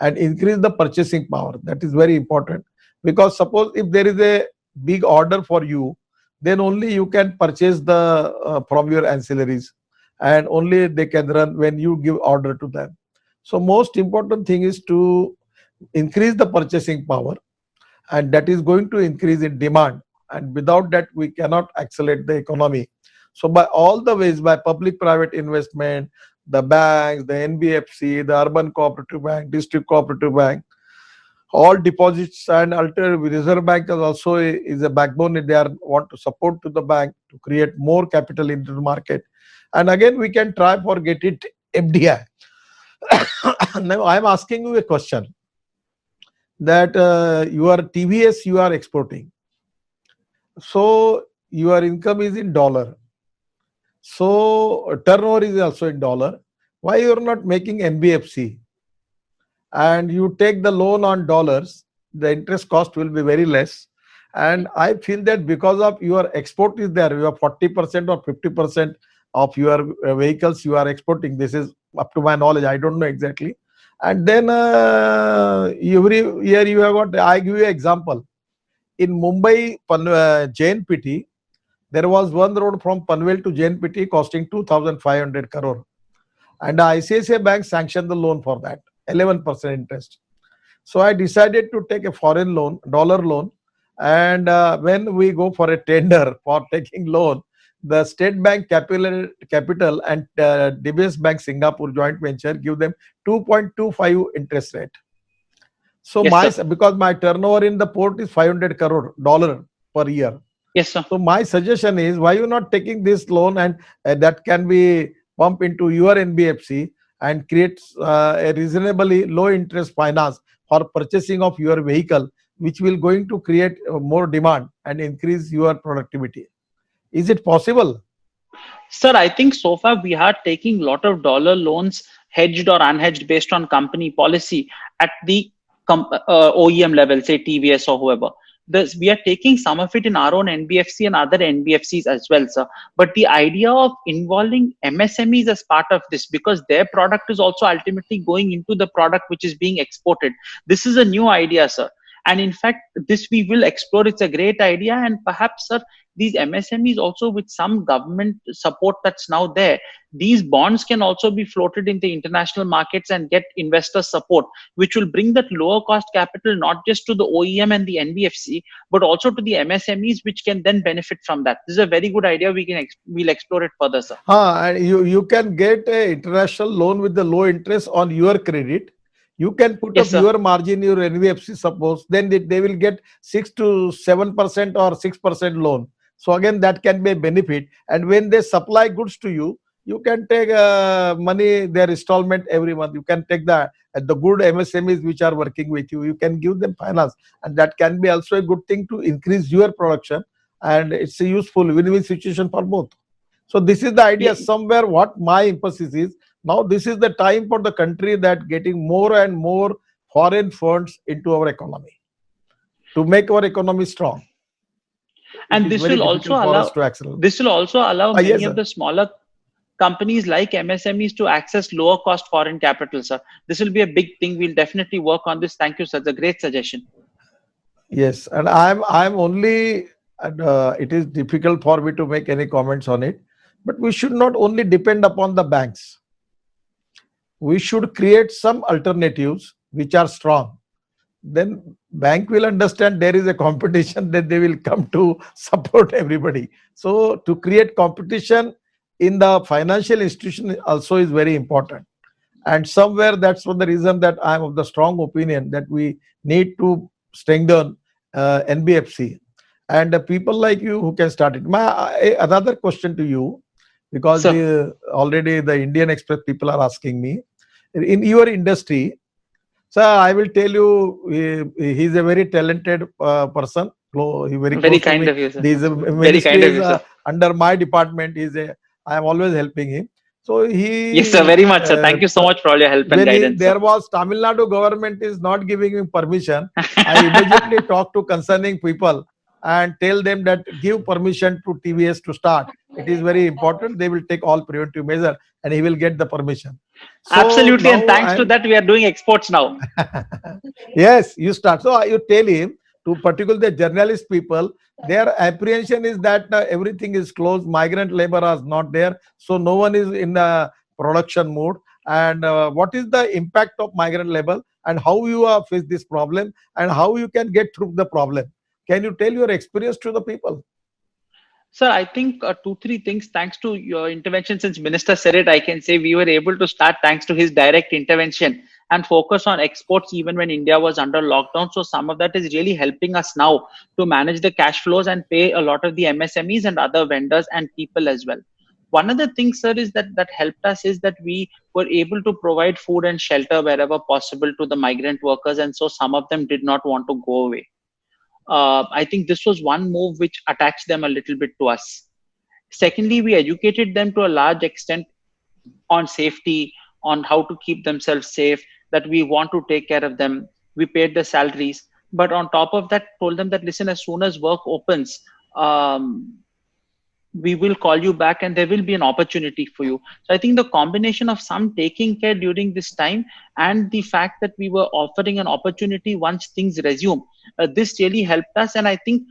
and increase the purchasing power. That is very important, because suppose if there is a big order for you, then only you can purchase the from your ancillaries, and only they can run when you give order to them. So most important thing is to increase the purchasing power, and that is going to increase in demand, and without that we cannot accelerate the economy. So by all the ways, by public private investment, the banks, the NBFC, the urban cooperative bank, district cooperative bank, all deposits, and alternative Reserve Bank is also is a backbone. They want to support to the bank to create more capital into the market. And again, we can try for get it FDI. Now I am asking you a question, that your TVS you are exporting, so your income is in dollar, so turnover is also in dollar. Why you are not making NBFC and you take the loan on dollars? The interest cost will be very less. And I feel that because of your export is there, you have 40% or 50% of your vehicles you are exporting. This is up to my knowledge, I don't know exactly. And then every year you have got, I give you an example. In Mumbai, JNPT, there was one road from Panvel to JNPT costing 2,500 crore. And ICICI Bank sanctioned the loan for that, 11% interest. So I decided to take a foreign loan, dollar loan. And when we go for a tender for taking loan, the State Bank Capital and DBS Bank Singapore joint venture give them 2.25 interest rate. So yes, because my turnover in the port is 500 crore dollar per year. Yes, sir. So my suggestion is, why you not taking this loan, and that can be pumped into your NBFC and create a reasonably low interest finance for purchasing of your vehicle, which will going to create more demand and increase your productivity. Is it possible? Sir, I think so far we are taking a lot of dollar loans, hedged or unhedged, based on company policy at the OEM level, say TVS or whoever. We are taking some of it in our own NBFC and other NBFCs as well, sir. But the idea of involving MSMEs as part of this, because their product is also ultimately going into the product which is being exported. This is a new idea, sir. And in fact, this we will explore. It's a great idea. And perhaps, sir, these MSMEs also, with some government support that's now there, these bonds can also be floated in the international markets and get investor support, which will bring that lower cost capital not just to the OEM and the NBFC, but also to the MSMEs, which can then benefit from that. This is a very good idea. We'll explore it further, sir. And you can get an international loan with the low interest on your credit. You can put Yes, up sir. your margin, your NBFC, suppose, then they will get 6 to 7% or 6% loan. So again, that can be a benefit. And when they supply goods to you, you can take money, their installment every month. You can take that at the good MSMEs which are working with you. You can give them finance, and that can be also a good thing to increase your production. And it's a useful win-win situation for both. So this is the idea. Yes. Somewhere what my emphasis is, now this is the time for the country that getting more and more foreign funds into our economy to make our economy strong. And this will also allow many yes, of the smaller companies like MSMEs to access lower cost foreign capital, sir. This will be a big thing. We'll definitely work on this. Thank you, sir. It's a great suggestion. Yes, and I'm only, it is difficult for me to make any comments on it, but we should not only depend upon the banks. We should create some alternatives which are strong. Then bank will understand there is a competition, then they will come to support everybody. So to create competition in the financial institution also is very important. And somewhere that's for the reason that I'm of the strong opinion that we need to strengthen NBFC and people like you who can start it. Another question to you, because already the Indian Express people are asking me, in your industry, sir, I will tell you, he's a very talented person. Very kind of you, sir. Very kind of you, sir. Under my department, I am always helping him. So yes, sir, very much, sir. Thank you so much for all your help and guidance. There was Tamil Nadu government is not giving him permission. I immediately talked to concerning people and tell them that give permission to TVS to start. It is very important. They will take all preventive measure and he will get the permission. So absolutely, and thanks to that, we are doing exports now. Yes, you start. So you tell him, to particularly the journalist people, their apprehension is that everything is closed, migrant labor is not there, so no one is in the production mode. And what is the impact of migrant labor and how you face this problem and how you can get through the problem? Can you tell your experience to the people? Sir, I think 2-3 things. Thanks to your intervention, since Minister said it, I can say we were able to start thanks to his direct intervention and focus on exports even when India was under lockdown. So some of that is really helping us now to manage the cash flows and pay a lot of the MSMEs and other vendors and people as well. One other thing, sir, is that helped us is that we were able to provide food and shelter wherever possible to the migrant workers. And so some of them did not want to go away. I think this was one move which attached them a little bit to us. Secondly, we educated them to a large extent on safety, on how to keep themselves safe, that we want to take care of them. We paid the salaries. But on top of that, told them that, listen, as soon as work opens, we will call you back and there will be an opportunity for you. So I think the combination of some taking care during this time and the fact that we were offering an opportunity once things resume, this really helped us. And I think,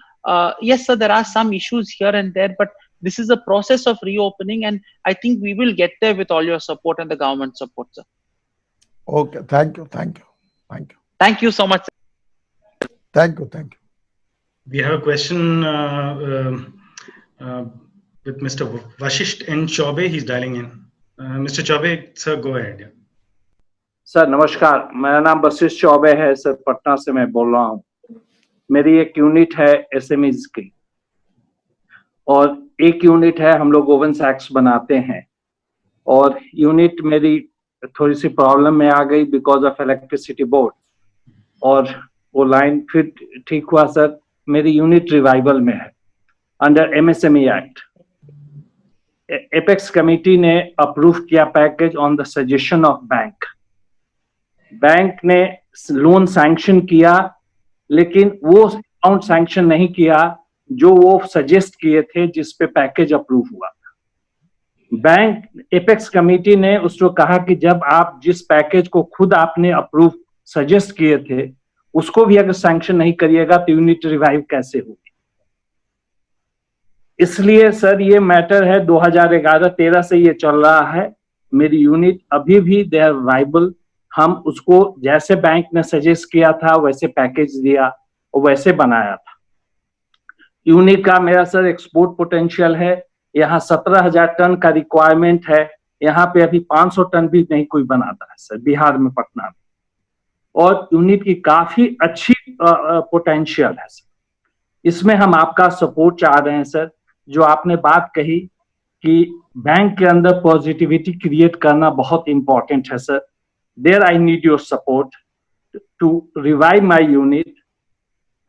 yes, sir, there are some issues here and there, but this is a process of reopening. And I think we will get there with all your support and the government support, sir. Okay. Thank you. Thank you. Thank you. Thank you so much, sir. Thank you. Thank you. We have a question with Mr. Vashisht N. Chaube. He's dialing in. Mr. Chaube, sir, go ahead. Sir नमस्कार, मेरा नाम वशिष्ठ चौबे है sir, Patna से मैं बोल रहा हूँ। मेरी एक यूनिट है एसएमईज की और एक यूनिट है हम लोग ओवन सैक्स बनाते हैं और यूनिट मेरी थोड़ी सी प्रॉब्लम में आ गई बिकॉज ऑफ इलेक्ट्रिसिटी बोर्ड और वो लाइन फिर ठीक हुआ सर। मेरी यूनिट रिवाइवल में है under MSME act. Apex committee ने अप्रूव किया package on the suggestion of bank. Bank ने लोन सैंक्शन किया लेकिन वो अमाउंट सैंक्शन नहीं किया जो वो सजेस्ट किए थे जिस पे पैकेज अप्रूव हुआ। बैंक एपेक्स कमेटी ने उसको कहा कि जब आप जिस पैकेज को खुद आपने अप्रूव सजेस्ट किए थे उसको भी अगर सैंक्शन नहीं करिएगा तो यूनिट रिवाइव कैसे होगी? इसलिए सर ये मैटर है 2011-13 से ये चल रहा है। मेरी यूनिट अभी भी दे आर वाइबल। हम उसको जैसे बैंक ने सजेस्ट किया था वैसे पैकेज दिया और वैसे बनाया था। यूनिट का मेरा सर एक्सपोर्ट पोटेंशियल है। यहाँ 17,000 टन का रिक्वायरमेंट है। यहाँ पे अभी 500 टन भी नहीं कोई बनाता है सर, बिहार में, पटना में। और यूनिट की काफी अच्छी पोटेंशियल है सर। इसमें हम आपका सपोर्ट चाह रहे हैं सर। जो आपने बात कही कि बैंक के अंदर पॉजिटिविटी क्रिएट करना बहुत इंपॉर्टेंट है sir. There I need your support to revive my unit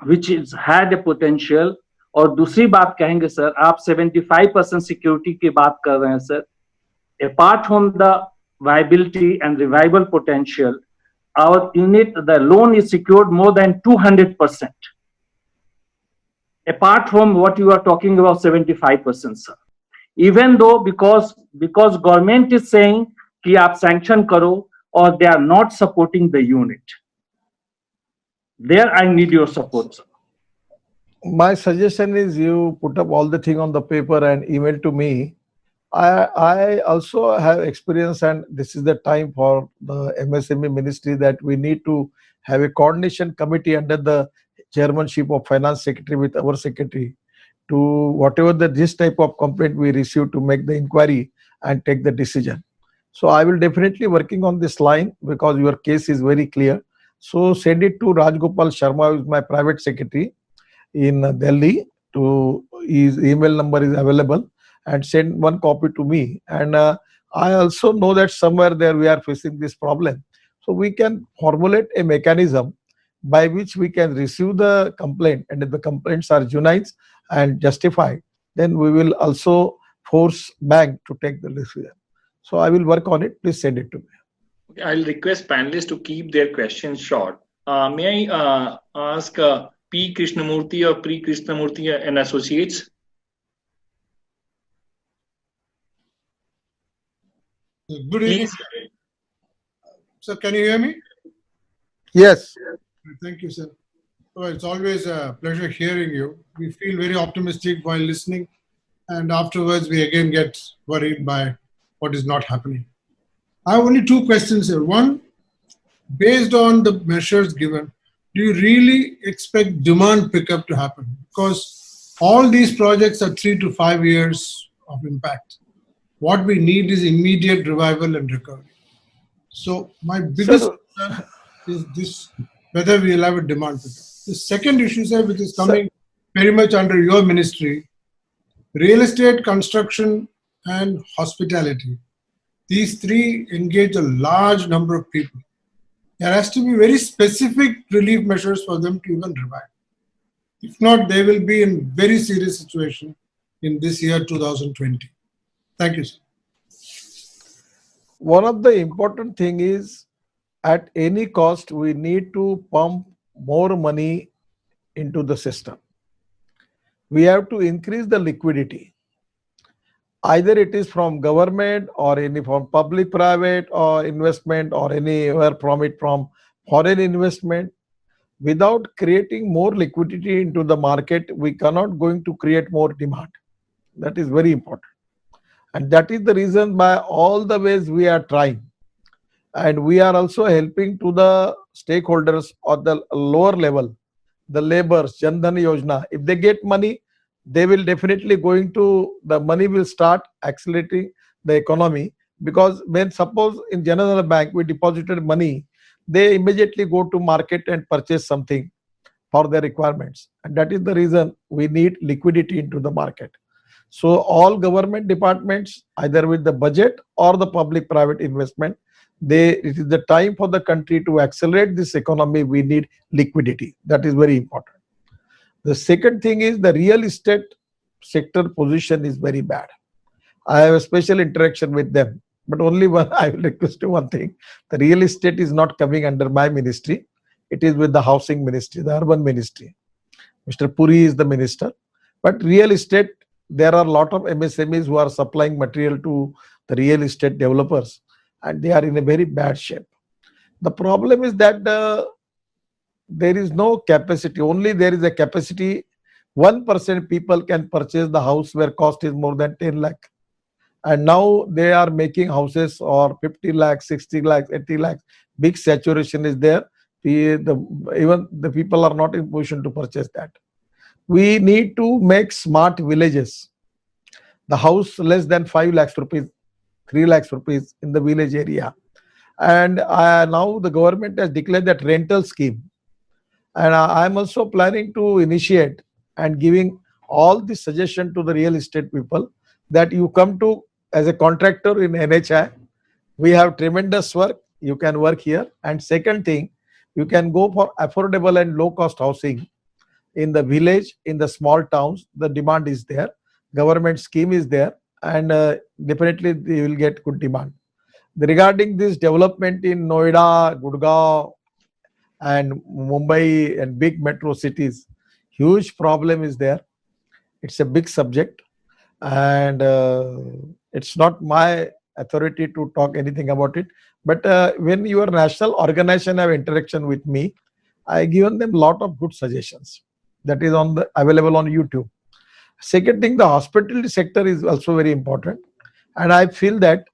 which is had a potential. और दूसरी बात कहेंगे सर, आप 75% सिक्योरिटी की बात कर रहे हैं sir. Apart from the viability and revival potential, our unit, the loan is secured more than 200%. Apart from what you are talking about 75%, sir. Even though because government is saying कि आप sanction करो, or they are not supporting the unit. There I need your support, sir. My suggestion is you put up all the thing on the paper and email to me. I also have experience, and this is the time for the MSME ministry that we need to have a coordination committee under the chairmanship of finance secretary with our secretary to whatever this type of complaint we receive to make the inquiry and take the decision. So I will definitely working on this line because your case is very clear. So send it to Rajgopal Sharma, who is my private secretary in Delhi. To his email number is available, and send one copy to me. And I also know that somewhere there we are facing this problem. So we can formulate a mechanism by which we can receive the complaint, and if the complaints are genuine and justified, then we will also force bank to take the decision. So I will work on it. Please send it to me. Okay, I'll request panelists to keep their questions short. May I ask P. Krishnamurthy or P. Krishnamurthy and Associates? Good evening. Sir, can you hear me? Yes. Thank you, sir. Well, it's always a pleasure hearing you. We feel very optimistic while listening, and afterwards we again get worried by what is not happening. I have only two questions here. One, based on the measures given, do you really expect demand pickup to happen? Because all these projects are 3 to 5 years of impact. What we need is immediate revival and recovery. So my biggest concern is this, whether we will have a demand pickup. The second issue, sir, which is coming very much under your ministry, real estate, construction, and hospitality. These three engage a large number of people. There has to be very specific relief measures for them to even revive. If not, they will be in very serious situation in this year 2020. Thank you, sir. One of the important thing is, at any cost, we need to pump more money into the system. We have to increase the liquidity. Either it is from government or any from public, private or investment or anywhere from it from foreign investment. Without creating more liquidity into the market, we cannot going to create more demand. That is very important. And that is the reason by all the ways we are trying. And we are also helping to the stakeholders at the lower level, the laborers, Jan Dhan Yojana. If they get money, they will definitely going to, the money will start accelerating the economy. Because when suppose in Janadhan Bank we deposited money, they immediately go to market and purchase something for their requirements. And that is the reason we need liquidity into the market. So all government departments, either with the budget or the public-private investment, it is the time for the country to accelerate this economy. We need liquidity. That is very important. The second thing is the real estate sector position is very bad. I have a special interaction with them, but only one, I will request you one thing. The real estate is not coming under my ministry. It is with the housing ministry, the urban ministry. Mr. Puri is the minister. But real estate, there are a lot of MSMEs who are supplying material to the real estate developers, and they are in a very bad shape. The problem is that there is no capacity. Only there is a capacity. 1% people can purchase the house where cost is more than 10 lakh. And now they are making houses or 50 lakhs, 60 lakhs, 80 lakhs. Big saturation is there. Even the people are not in position to purchase that. We need to make smart villages. The house less than 5 lakhs rupees, 3 lakhs rupees in the village area. And now the government has declared that rental scheme. And I am also planning to initiate and giving all the suggestion to the real estate people that you come to as a contractor in NHI. We have tremendous work. You can work here. And second thing, you can go for affordable and low cost housing in the village, in the small towns. The demand is there. Government scheme is there. And definitely they will get good demand. Regarding this development in Noida, Gurgaon, and Mumbai and big metro cities, huge problem is there. It's a big subject, and it's not my authority to talk anything about it. But when your national organization have interaction with me, I given them lot of good suggestions that is available on YouTube. Second thing, the hospitality sector is also very important, and I feel that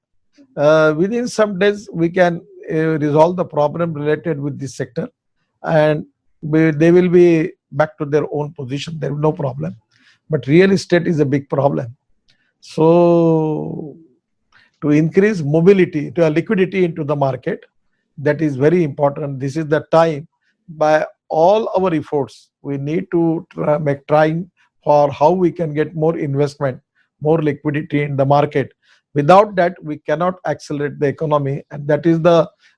within some days we can resolve the problem related with this sector, and they will be back to their own position. There is no problem. But real estate is a big problem. So to increase mobility, to liquidity into the market, that is very important. This is the time by all our efforts, we need to make trying for how we can get more investment, more liquidity in the market. Without that, we cannot accelerate the economy, and that is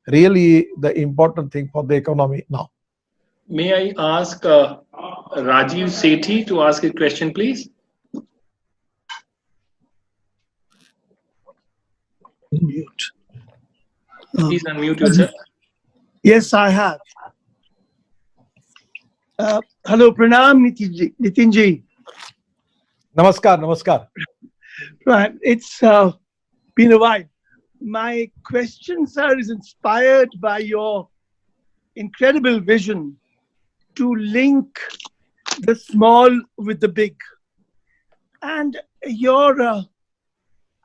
really the important thing for the economy now. May I ask Rajiv Sethi to ask a question, please? Mute. Please unmute yourself. Yes, I have. Hello, Pranam Nitinji. Namaskar, namaskar. Right, it's been a while. My question, sir, is inspired by your incredible vision to link the small with the big, and your,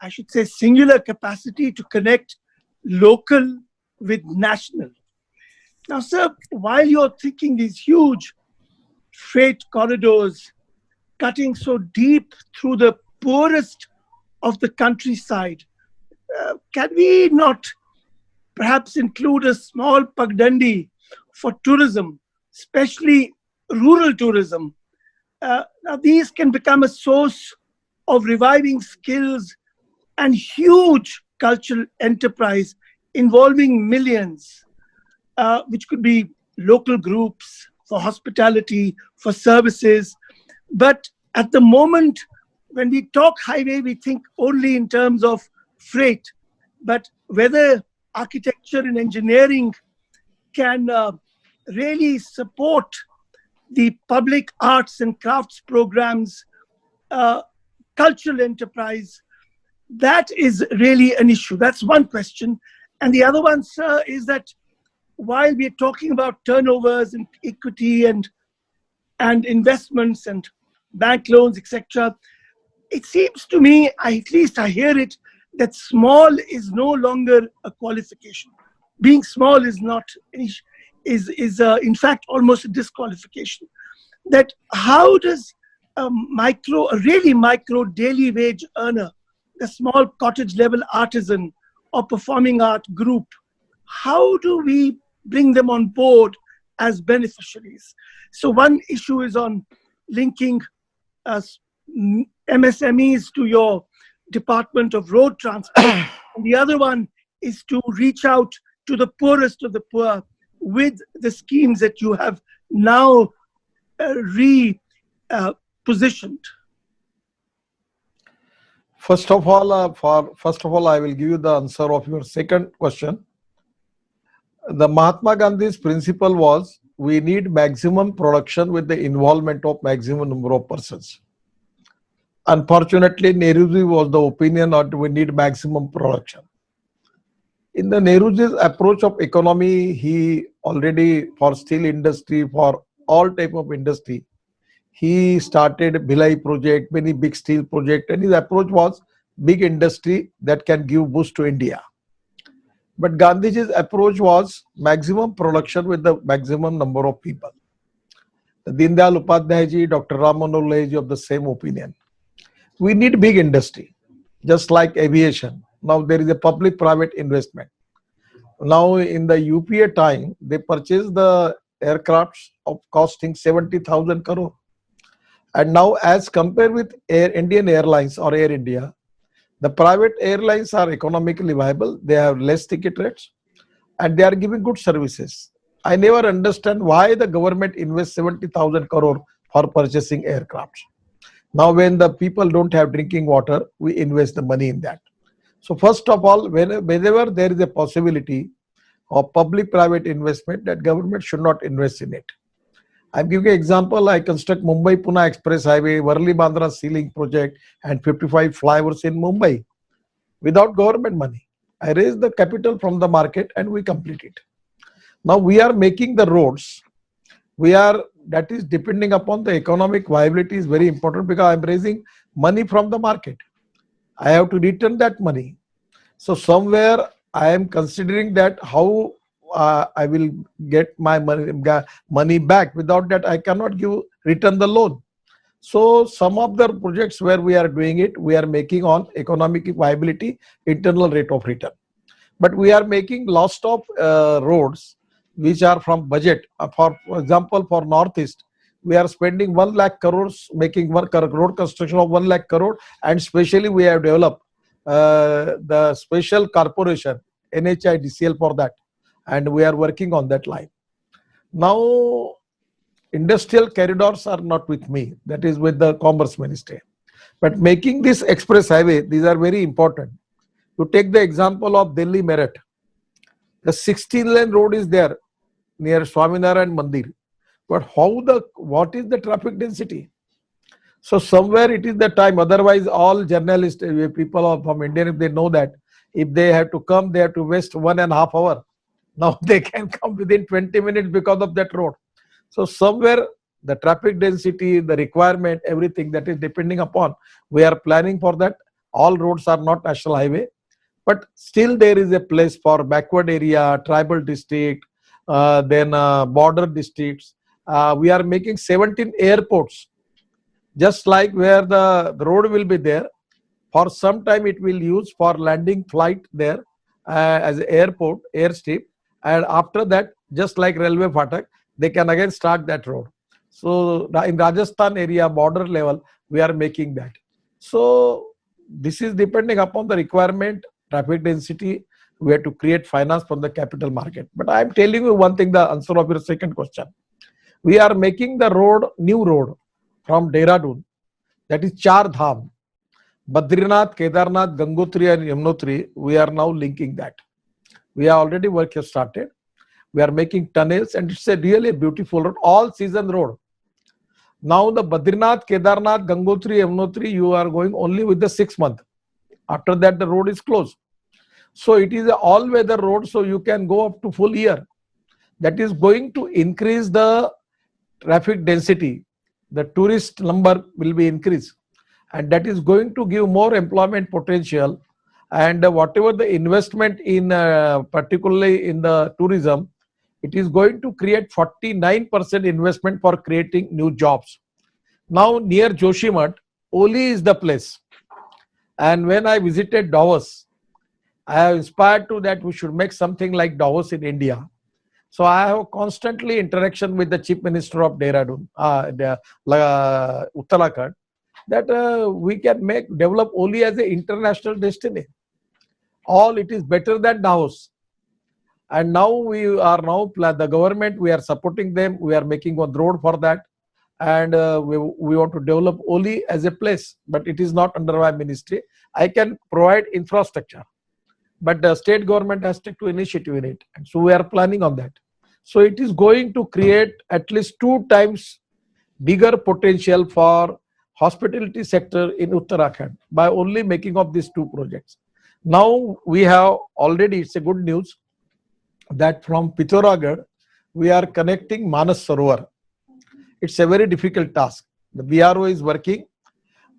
I should say, singular capacity to connect local with national. Now, sir, while you're thinking these huge freight corridors cutting so deep through the poorest of the countryside, can we not perhaps include a small Pagdandi for tourism, especially rural tourism? Now, these can become a source of reviving skills and huge cultural enterprise involving millions, which could be local groups for hospitality, for services. But at the moment, when we talk highway, we think only in terms of freight. But whether architecture and engineering can really support the public arts and crafts programs, cultural enterprise, that is really an issue. That's one question. And the other one, sir, is that while we're talking about turnovers and equity and investments and bank loans, etc., it seems to me, at least I hear it, that small is no longer a qualification. Being small is not, is in fact almost a disqualification. That how does a really micro daily wage earner, a small cottage level artisan or performing art group, how do we bring them on board as beneficiaries? So one issue is on linking MSMEs to your Department of Road Transport. And the other one is to reach out to the poorest of the poor with the schemes that you have now repositioned. First of all, I will give you the answer of your second question. The Mahatma Gandhi's principle was we need maximum production with the involvement of maximum number of persons. Unfortunately, Nehruji was the opinion that we need maximum production. In the Nehruji's approach of economy, he already for steel industry, for all type of industry, he started Bhilai project, many big steel project, and his approach was big industry that can give boost to India. But Gandhiji's approach was maximum production with the maximum number of people. Deendayal Upadhyay ji, Dr. Ram Manohar Lohiya ji of the same opinion. We need big industry, just like aviation. Now there is a public-private investment. Now in the UPA time, they purchased the aircrafts of costing 70,000 crore. And now as compared with Indian Airlines or Air India, the private airlines are economically viable. They have less ticket rates and they are giving good services. I never understand why the government invests 70,000 crore for purchasing aircrafts. Now when the people don't have drinking water, we invest the money in that. So first of all, whenever there is a possibility of public-private investment, that government should not invest in it. I'm giving an example. I construct Mumbai-Pune Express Highway, Worli-Bandra Sea project and 55 flyovers in Mumbai without government money. I raise the capital from the market and we complete it. Now we are making the roads. That is depending upon the economic viability is very important because I'm raising money from the market. I have to return that money. So somewhere I am considering that how I will get my money back. Without that, I cannot return the loan. So some of the projects where we are doing it, we are making on economic viability, internal rate of return. But we are making lots of roads which are from budget. For example, for Northeast, we are spending 1 lakh crores making road construction of 1 lakh crore, and specially we have developed the special corporation NHIDCL for that, and we are working on that line. Now industrial corridors are not with me, that is with the Commerce Ministry, but making this express highway, these are very important. You take the example of Delhi Meerut, the 16-lane road is there near Swaminarayan Mandir, but what is the traffic density? So somewhere it is the time. Otherwise, all journalists, people from India, if they know that, if they have to come, they have to waste 1.5 hours. Now they can come within 20 minutes because of that road. So somewhere the traffic density, the requirement, everything that is depending upon, we are planning for that. All roads are not national highway, but still there is a place for backward area, tribal district, then border districts. We are making 17 airports. Just like where the road will be there, for some time it will use for landing flight there as an airport, airstrip, and after that, just like railway fatak, they can again start that road. So in Rajasthan area, border level, we are making that. So this is depending upon the requirement, traffic density, we have to create finance from the capital market. But I am telling you one thing, the answer of your second question. We are making the road, new road, from Dehradun, that is Char Dham, Badrinath, Kedarnath, Gangotri and Yamunotri, we are now linking that. We have already work has started. We are making tunnels and it's a really beautiful road, all season road. Now the Badrinath, Kedarnath, Gangotri, Yamunotri, you are going only with the 6 month. After that the road is closed. So it is an all-weather road, so you can go up to full year. That is going to increase the traffic density. The tourist number will be increased, and that is going to give more employment potential, and whatever the investment in particularly in the tourism, it is going to create 49% investment for creating new jobs. Now near Joshimath, Oli is the place, and when I visited Davos, I have inspired to that we should make something like Davos in India. So I have constantly interaction with the Chief Minister of Dehradun, Uttarakhand, that we can develop Oli as an international destiny. All it is better than Davos. And now we are the government, we are supporting them. We are making one road for that. And we want to develop Oli as a place, but it is not under my ministry. I can provide infrastructure, but the state government has to take initiative in it. And so we are planning on that. So it is going to create at least 2 times bigger potential for hospitality sector in Uttarakhand by only making of these 2 projects. Now we have already, it's a good news that from Pithoragarh, we are connecting Manas Sarovar. It's a very difficult task. The BRO is working,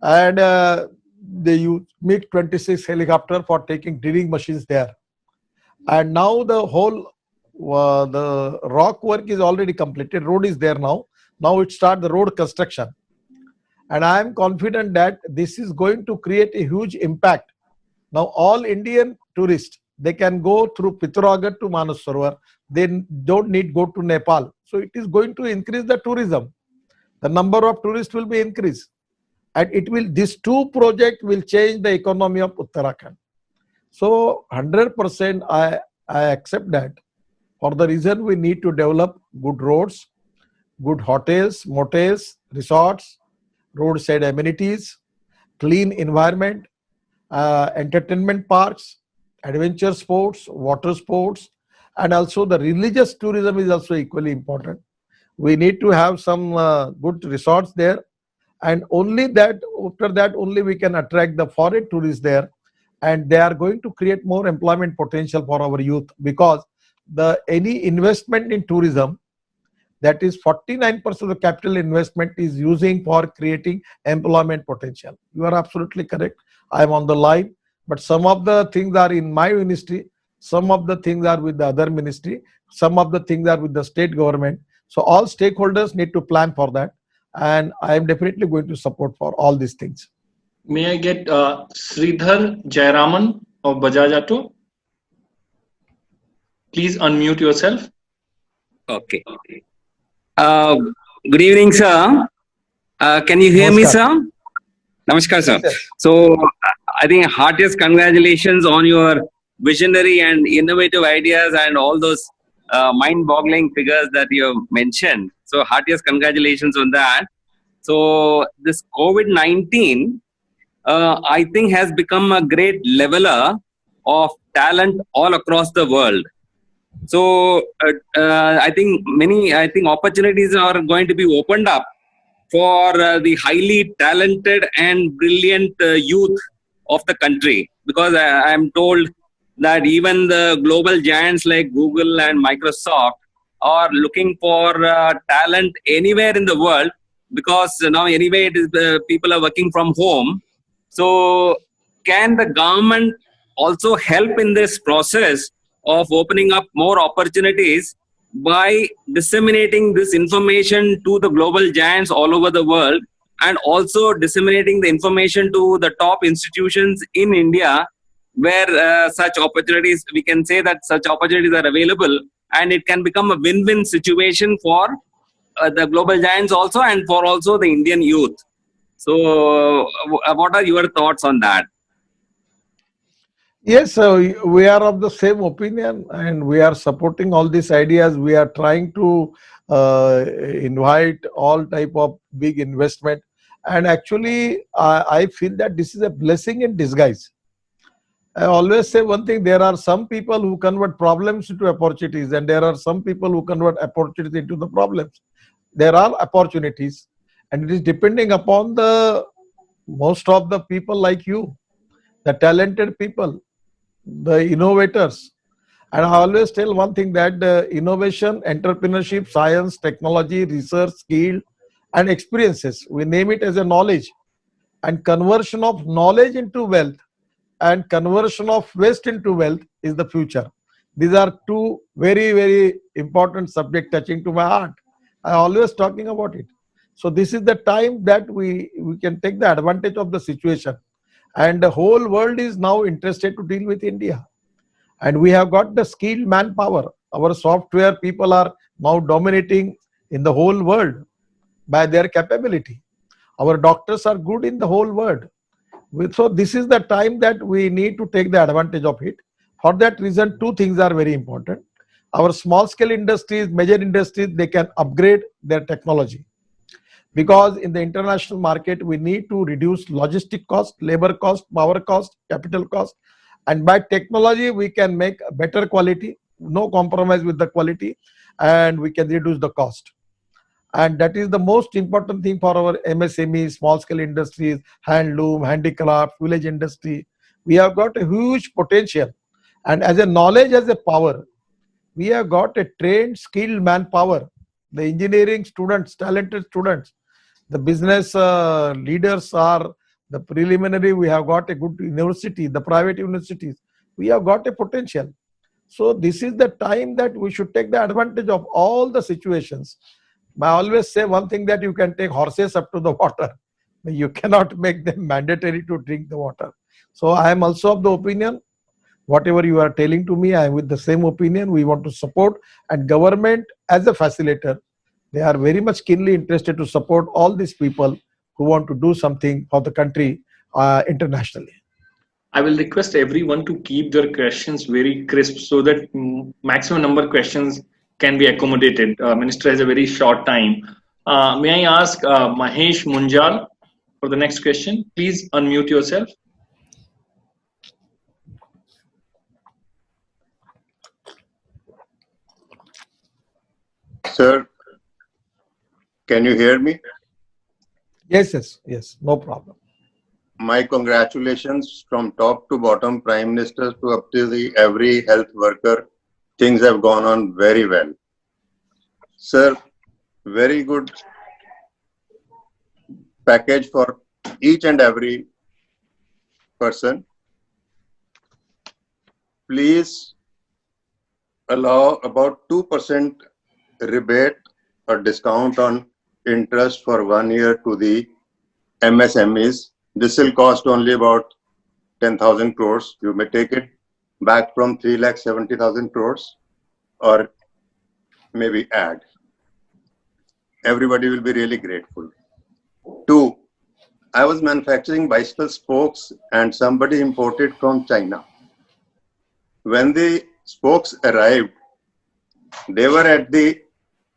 and they use MiG-26 helicopter for taking drilling machines there. And now the whole the rock work is already completed. Road is there now. Now it starts the road construction. And I am confident that this is going to create a huge impact. Now all Indian tourists, they can go through Pithoragarh to Manas Sarovar. They don't need go to Nepal. So it is going to increase the tourism. The number of tourists will be increased. And it will, these two projects will change the economy of Uttarakhand. So 100% I accept that. For the reason we need to develop good roads, good hotels, motels, resorts, roadside amenities, clean environment, entertainment parks, adventure sports, water sports, and also the religious tourism is also equally important. We need to have some good resorts there, and only that, after that only we can attract the foreign tourists there, and they are going to create more employment potential for our youth, because any investment in tourism, that is 49% of the capital investment is using for creating employment potential. You are absolutely correct. I am on the line, but some of the things are in my ministry, some of the things are with the other ministry, some of the things are with the state government. So all stakeholders need to plan for that, and I am definitely going to support for all these things. May I get Sridhar Jayaraman of Bajaj Auto? Please unmute yourself. Okay. Good evening, sir. Can you hear me, sir? Namaskar, sir. Yes. So, I think heartiest congratulations on your visionary and innovative ideas and all those mind-boggling figures that you have mentioned. So, heartiest congratulations on that. So, this COVID-19, I think, has become a great leveler of talent all across the world. So I think opportunities are going to be opened up for the highly talented and brilliant youth of the country, because I am told that even the global giants like Google and Microsoft are looking for talent anywhere in the world, because now anyway it is people are working from home. So can the government also help in this process of opening up more opportunities by disseminating this information to the global giants all over the world, and also disseminating the information to the top institutions in India where such opportunities, we can say that such opportunities are available, and it can become a win-win situation for the global giants also and for also the Indian youth. So what are your thoughts on that? Yes, we are of the same opinion, and we are supporting all these ideas. We are trying to invite all type of big investment, and actually I feel that this is a blessing in disguise. I always say one thing: there are some people who convert problems into opportunities, and there are some people who convert opportunities into the problems. There are opportunities, and it is depending upon the most of the people like you, the talented people, the innovators. And I always tell one thing, that innovation, entrepreneurship, science, technology, research, skill, and experiences, we name it as a knowledge, and conversion of knowledge into wealth and conversion of waste into wealth is the future. These are two very, very important subjects touching to my heart. I always talking about it. So this is the time that we can take the advantage of the situation. And the whole world is now interested to deal with India. And we have got the skilled manpower. Our software people are now dominating in the whole world by their capability. Our doctors are good in the whole world. So this is the time that we need to take the advantage of it. For that reason, two things are very important. Our small scale industries, major industries, they can upgrade their technology. Because in the international market, we need to reduce logistic cost, labor cost, power cost, capital cost. And by technology, we can make better quality, no compromise with the quality, and we can reduce the cost. And that is the most important thing for our MSME, small scale industries, handloom, handicraft, village industry. We have got a huge potential, and as a knowledge, as a power, we have got a trained, skilled manpower. The engineering students, talented students, the business leaders are the preliminary. We have got a good university, the private universities. We have got a potential. So this is the time that we should take the advantage of all the situations. I always say one thing, that you can take horses up to the water. You cannot make them mandatory to drink the water. So I am also of the opinion, whatever you are telling to me, I am with the same opinion. We want to support, and government as a facilitator, they are very much keenly interested to support all these people who want to do something for the country internationally. I will request everyone to keep their questions very crisp so that maximum number of questions can be accommodated. Minister has a very short time. May I ask Mahesh Munjal for the next question? Please unmute yourself. Sir, can you hear me? Yes, no problem. My congratulations from top to bottom, Prime Minister to up to the every health worker. Things have gone on very well. Sir, very good package for each and every person. Please allow about 2% rebate or discount on interest for 1 year to the MSMEs. This will cost only about 10,000 crores. You may take it back from 3,70,000 crores or maybe add. Everybody will be really grateful. 2, I was manufacturing bicycle spokes and somebody imported from China. When the spokes arrived, they were at the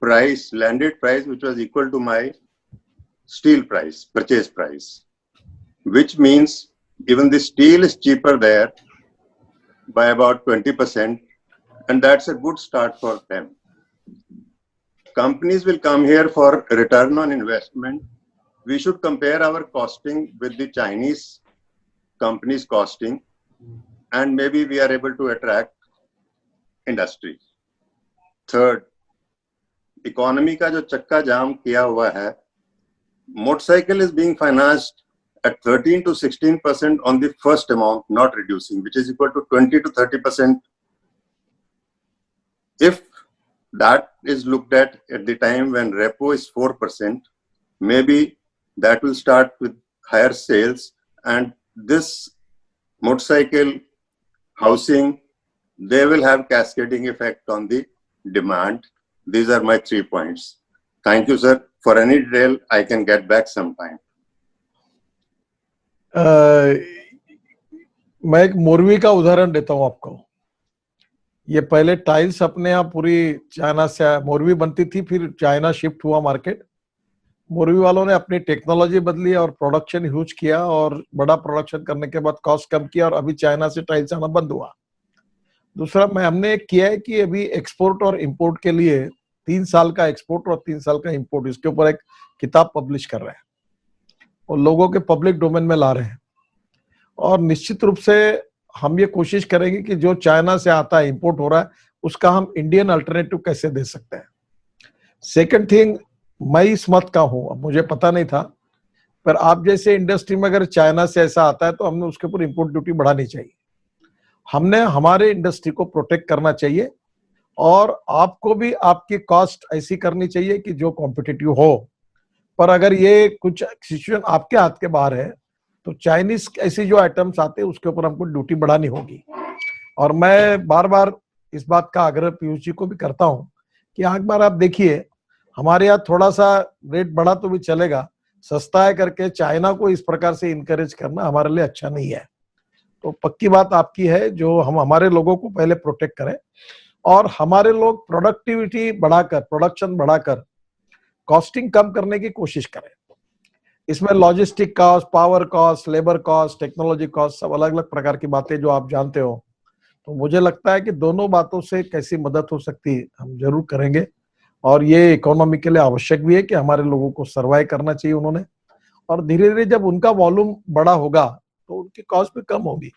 price, landed price, which was equal to my steel price, purchase price, which means even the steel is cheaper there by about 20%, and that's a good start for them. Companies will come here for return on investment. We should compare our costing with the Chinese companies' costing, and maybe we are able to attract industry. Third, economy का जो चक्का जाम किया हुआ है, motorcycle is being financed at 13 to 16% on the first amount, not reducing, which is equal to 20 to 30%. If that is looked at the time when repo is 4%, maybe that will start with higher sales, and this motorcycle housing, they will have cascading effect on the demand. These are my 3 points. Thank you, sir. For any detail, I can get back sometime. मैं एक मोरवी का उदाहरण देता हूं आपको। ये पहले tiles अपने यहाँ पूरी चाइना से मोरवी बनती थी, फिर चाइना शिफ्ट हुआ मार्केट। मोरवी वालों ने अपनी टेक्नोलॉजी बदली और प्रोडक्शन ह्यूज किया, और बड़ा प्रोडक्शन करने के बाद कॉस्ट कम किया, और अभी चाइना से टाइल्स आना बंद हुआ। दूसरा हमने किया है कि अभी एक्सपोर्ट और इंपोर्ट के लिए 3 साल का एक्सपोर्ट और 3 साल का इंपोर्ट, इसके ऊपर एक किताब पब्लिश कर रहे हैं और लोगों के पब्लिक डोमेन में ला रहे हैं। और निश्चित रूप से हम ये कोशिश करेंगे कि जो चाइना से आता है, इंपोर्ट हो रहा है, उसका हम इंडियन अल्टरनेटिव कैसे दे सकते हैं। सेकंड थिंग, मैं इस मत का हूं, अब मुझे पता नहीं था, पर आप जैसे इंडस्ट्री में अगर चाइना से ऐसा आता है तो हमने उसके ऊपर इंपोर्ट ड्यूटी बढ़ानी चाहिए। हमने हमारे इंडस्ट्री को प्रोटेक्ट करना चाहिए, और आपको भी आपकी कॉस्ट ऐसी करनी चाहिए कि जो कॉम्पिटिटिव हो। पर अगर ये कुछ सिचुएशन आपके हाथ के बाहर है तो चाइनीज ऐसी जो आइटम्स आते हैं उसके ऊपर हमको ड्यूटी बढ़ानी होगी। और मैं बार बार इस बात का आग्रह पीयूष जी को भी करता हूं कि एक बार आप देखिए, हमारे यहाँ थोड़ा सा रेट बढ़ा तो भी चलेगा, सस्ता है करके चाइना को इस प्रकार से इनकरेज करना हमारे लिए अच्छा नहीं है। तो पक्की बात आपकी है, जो हम हमारे लोगों को पहले प्रोटेक्ट करें, और हमारे लोग प्रोडक्टिविटी बढ़ाकर, प्रोडक्शन बढ़ाकर कॉस्टिंग कम करने की कोशिश करें। इसमें logistic cost, power cost, labour cost, technology cost, सब अलग अलग प्रकार की बातें जो आप जानते हो। तो मुझे लगता है कि दोनों बातों से कैसी मदद हो सकती है हम जरूर करेंगे, और ये इकोनॉमी के लिए आवश्यक भी है कि हमारे लोगों को सर्वाइव करना चाहिए उन्होंने। और धीरे धीरे जब उनका वॉल्यूम बड़ा होगा तो उनकी कॉस्ट भी कम होगी।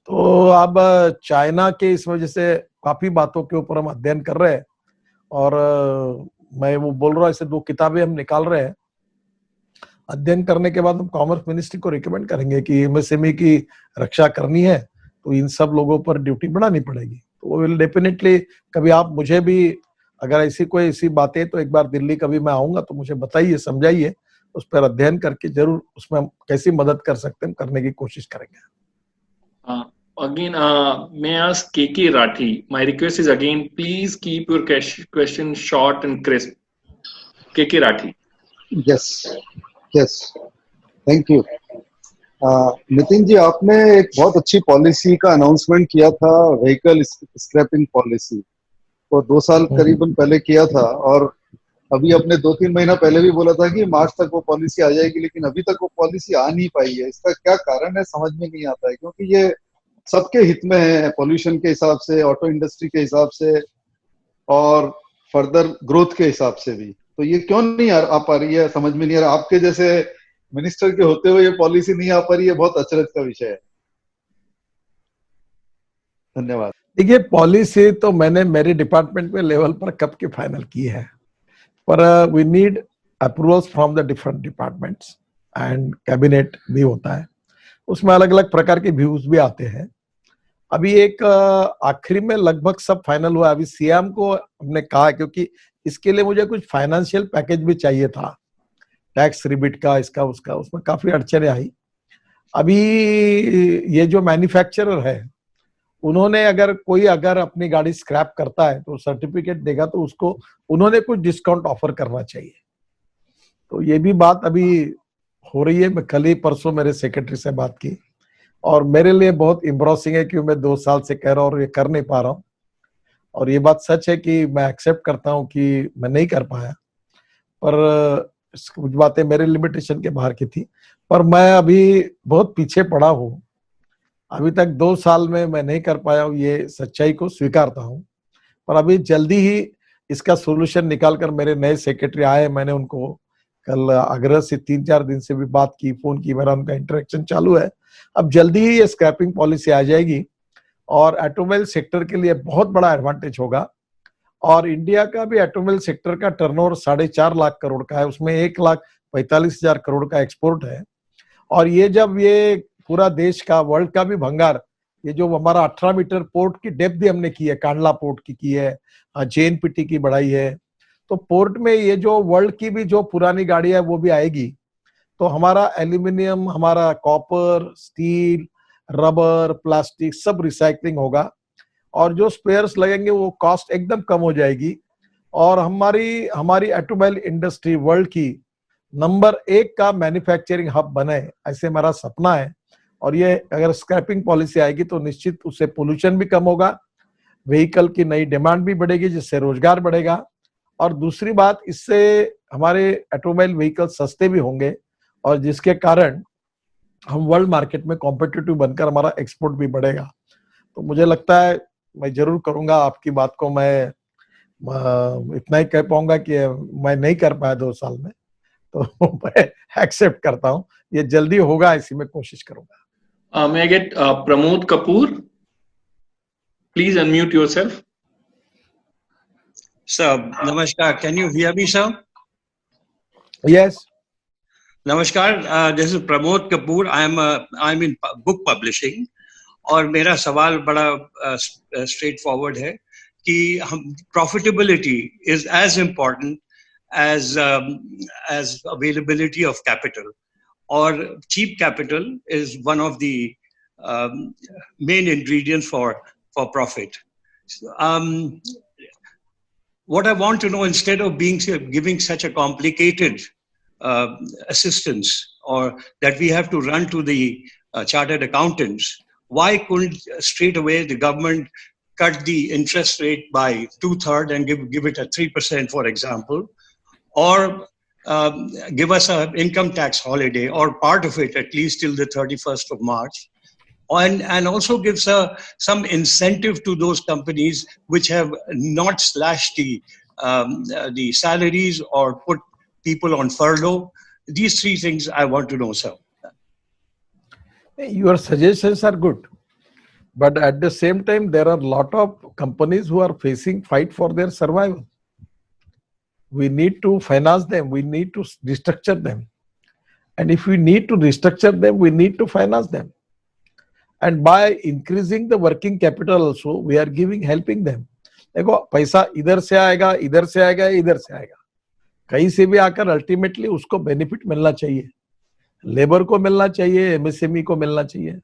तो अब चाइना के इस वजह से काफी बातों के ऊपर हम अध्ययन कर रहे हैं, और मैं वो बोल रहा हूँ, ऐसे 2 किताबें हम निकाल रहे हैं। अध्ययन करने के बाद हम कॉमर्स मिनिस्ट्री को रिकमेंड करेंगे कि एमएसएमई की रक्षा करनी है तो इन सब लोगों पर ड्यूटी बढ़ानी पड़ेगी। तो वो विल डेफिनेटली, कभी आप मुझे भी अगर ऐसी बातें, तो एक बार दिल्ली कभी मैं आऊंगा तो मुझे बताइए, समझाइए, उस पर अध्ययन करके जरूर उसमें हम कैसी मदद कर सकते हैं करने की कोशिश करेंगे। Again, may I ask KK Rathi? My request is again, please keep your question short and crisp. KK Rathi. Yes. Thank you. Nitin ji, आपने एक बहुत अच्छी पॉलिसी का अनाउंसमेंट किया था, व्हीकल स्क्रैपिंग पॉलिसी, वो 2 साल करीबन पहले किया था, और अभी अपने 2-3 महीना पहले भी बोला था कि मार्च तक वो पॉलिसी आ जाएगी, लेकिन अभी तक वो पॉलिसी आ नहीं पाई है। इसका क्या कारण है, समझ में नहीं आता है, क्योंकि ये सबके हित में है, पोल्यूशन के हिसाब से, ऑटो इंडस्ट्री के हिसाब से, और फर्दर ग्रोथ के हिसाब से भी। तो ये क्यों नहीं आ पा रही है, समझ में नहीं आ रहा। आपके जैसे मिनिस्टर के होते हुए ये पॉलिसी नहीं आ पा रही है, बहुत अचरज का विषय है। धन्यवाद। देखिए, पॉलिसी तो मैंने मेरे डिपार्टमेंट में लेवल पर कब की फाइनल की है, पर we need approvals from the different departments, and cabinet भी होता है, उसमें अलग अलग प्रकार के व्यूज भी आते हैं। अभी एक आखिरी में लगभग सब फाइनल हुआ। अभी सीएम को हमने कहा, क्योंकि इसके लिए मुझे कुछ फाइनेंशियल पैकेज भी चाहिए था, टैक्स रिबिट का, इसका उसका, उसमें काफी अड़चने आई। अभी ये जो मैन्युफैक्चरर है, उन्होंने अगर अपनी गाड़ी स्क्रैप करता है तो सर्टिफिकेट देगा, तो उसको उन्होंने कुछ डिस्काउंट ऑफर करना चाहिए। तो ये भी बात अभी हो रही है। मैं कल ही परसों मेरे सेक्रेटरी से बात की, और मेरे लिए बहुत एम्ब्रोसिंग है कि मैं 2 साल से कह रहा हूँ और ये कर नहीं पा रहा हूँ। और ये बात सच है कि मैं एक्सेप्ट करता हूँ कि मैं नहीं कर पाया, पर कुछ बातें मेरे लिमिटेशन के बाहर की थी, पर मैं अभी बहुत पीछे पड़ा हूँ। अभी तक 2 साल में मैं नहीं कर पाया हूँ, ये सच्चाई को स्वीकारता हूँ। पर अभी जल्दी ही इसका सोल्यूशन निकालकर मेरे नए सेक्रेटरी आए, मैंने उनको कल आग्रह से 3-4 दिन से भी बात की, फोन की, मेरा उनका इंटरेक्शन चालू है। अब जल्दी ही ये स्क्रैपिंग पॉलिसी आ जाएगी, और ऑटोमोबाइल सेक्टर के लिए बहुत बड़ा एडवांटेज होगा। और इंडिया का भी ऑटोमोबाइल सेक्टर का टर्नओवर 4.5 लाख करोड़ का है, उसमें 1,45,000 करोड़ का एक्सपोर्ट है। और ये जब ये पूरा देश का, वर्ल्ड का भी भंगार, ये जो हमारा 18 मीटर पोर्ट की डेप्थ भी हमने की है, कांडला पोर्ट की है, जेएनपीटी की बढ़ाई है, तो पोर्ट में ये जो वर्ल्ड की भी जो पुरानी गाड़ी है वो भी आएगी। तो हमारा एल्यूमिनियम, हमारा कॉपर, स्टील, रबर, प्लास्टिक सब रिसाइकलिंग होगा, और जो स्पेयर्स लगेंगे वो कॉस्ट एकदम कम हो जाएगी। और हमारी ऑटोमोबाइल इंडस्ट्री वर्ल्ड की नंबर 1 का मैन्युफैक्चरिंग हब बने, ऐसे मेरा सपना है। और ये अगर स्क्रैपिंग पॉलिसी आएगी तो निश्चित उससे पोल्यूशन भी कम होगा, व्हीकल की नई डिमांड भी बढ़ेगी, जिससे रोजगार बढ़ेगा। और दूसरी बात, इससे हमारे ऑटोमोबाइल व्हीकल सस्ते भी होंगे, और जिसके कारण हम वर्ल्ड मार्केट में कॉम्पिटिटिव बनकर हमारा एक्सपोर्ट भी बढ़ेगा। तो मुझे लगता है मैं जरूर करूंगा। आपकी बात को मैं इतना ही कह पाऊंगा कि मैं नहीं कर पाया 2 साल में, तो मैं एक्सेप्ट करता हूं, ये जल्दी होगा, इसी में कोशिश करूंगा। May I get Pramod Kapoor? Please unmute yourself. Sir, namaskar. Can you hear me, sir? Yes. Namaskar. This is Pramod Kapoor. I'm in book publishing. और मेरा सवाल बड़ा स्ट्रेट फॉरवर्ड है कि हम profitability is as important as availability of capital, or cheap capital is one of the main ingredients for profit. What I want to know, instead of giving such a complicated assistance, or that we have to run to the chartered accountants, why couldn't straight away the government cut the interest rate by 2/3 and give it at 3%, for example, or give us an income tax holiday, or part of it at least till the 31st of March, and also gives some incentive to those companies which have not slashed the salaries or put people on furlough. These 3 things I want to know, sir. Your suggestions are good, But at the same time, there are a lot of companies who are facing fight for their survival. We need to finance them. We need to restructure them. And if we need to restructure them, we need to finance them. And by increasing the working capital also, we are helping them. देखो पैसा इधर से आएगा, इधर से आएगा, इधर से आएगा, कहीं से भी आकर अल्टीमेटली उसको बेनिफिट मिलना चाहिए, लेबर को मिलना चाहिए, एमएसएमई को मिलना चाहिए.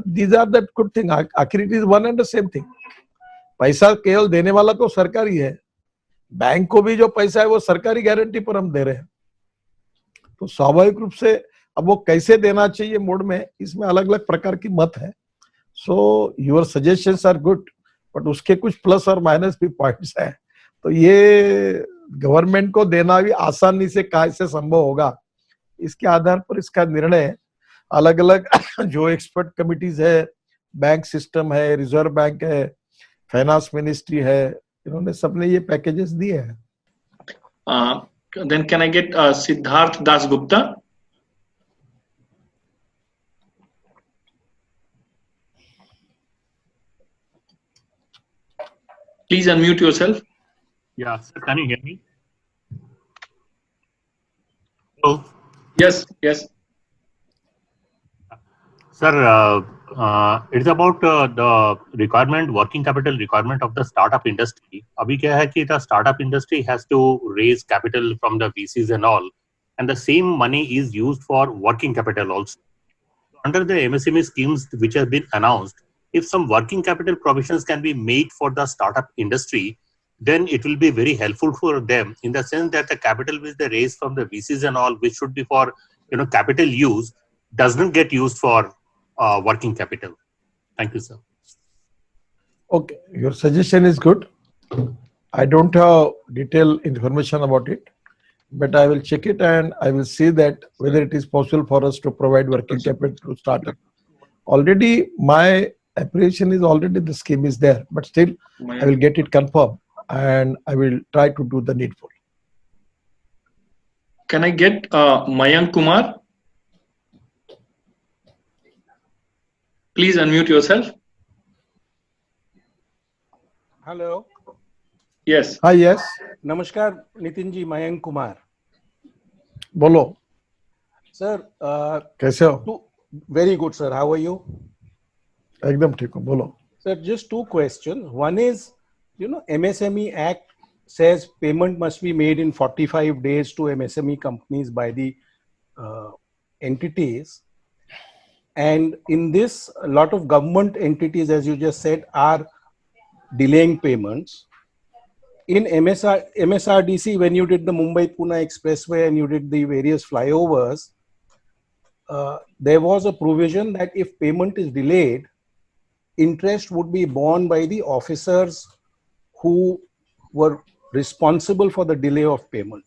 These are the good thing. आखिर it is one and the same thing. पैसा केवल देने वाला तो सरकार ही है. बैंक को भी जो पैसा है वो सरकारी गारंटी पर हम दे रहे हैं. तो स्वाभाविक रूप से अब वो कैसे देना चाहिए मोड में, इसमें अलग अलग प्रकार की मत है. So your suggestions are good, but उसके कुछ प्लस और माइनस भी पॉइंट्स हैं. तो ये गवर्नमेंट को देना भी आसानी से कैसे संभव होगा, इसके आधार पर इसका निर्णय अलग अलग जो एक्सपर्ट कमिटीज है, बैंक सिस्टम है, रिजर्व बैंक है, फाइनेंस मिनिस्ट्री है, इन्होंने सबने ये पैकेजेस दिए हैं. Then can I get Siddharth Das Gupta? Please unmute yourself. Yeah, sir, can you hear me? Hello. Yes, yes. Sir, it's about the requirement, working capital requirement of the startup industry. Abhi kya hai ki the startup industry has to raise capital from the VCs and all, and the same money is used for working capital also. Under the MSME schemes which have been announced, if some working capital provisions can be made for the startup industry, then it will be very helpful for them in the sense that the capital which they raise from the VCs and all, which should be for capital use, doesn't get used for working capital. Thank you, sir. Okay, your suggestion is good. I don't have detailed information about it, but I will check it and I will see that whether it is possible for us to provide working capital to startup. Already my apprehension is already the scheme is there, but still I will get it confirmed and I will try to do the needful. Can I get Mayank Kumar? Please unmute yourself. Hello. Yes. Hi, yes. Namaskar, Nitin ji, Mayank Kumar. Bolo. Sir, कैसे हो? Very good, sir. How are you? एकदम ठीक हूँ, बोलो. Sir, just two questions. One is, MSME Act says payment must be made in 45 days to MSME companies by the entities. And in this, a lot of government entities, as you just said, are delaying payments. In MSRDC, when you did the Mumbai-Pune Expressway and you did the various flyovers, there was a provision that if payment is delayed, interest would be borne by the officers who were responsible for the delay of payment.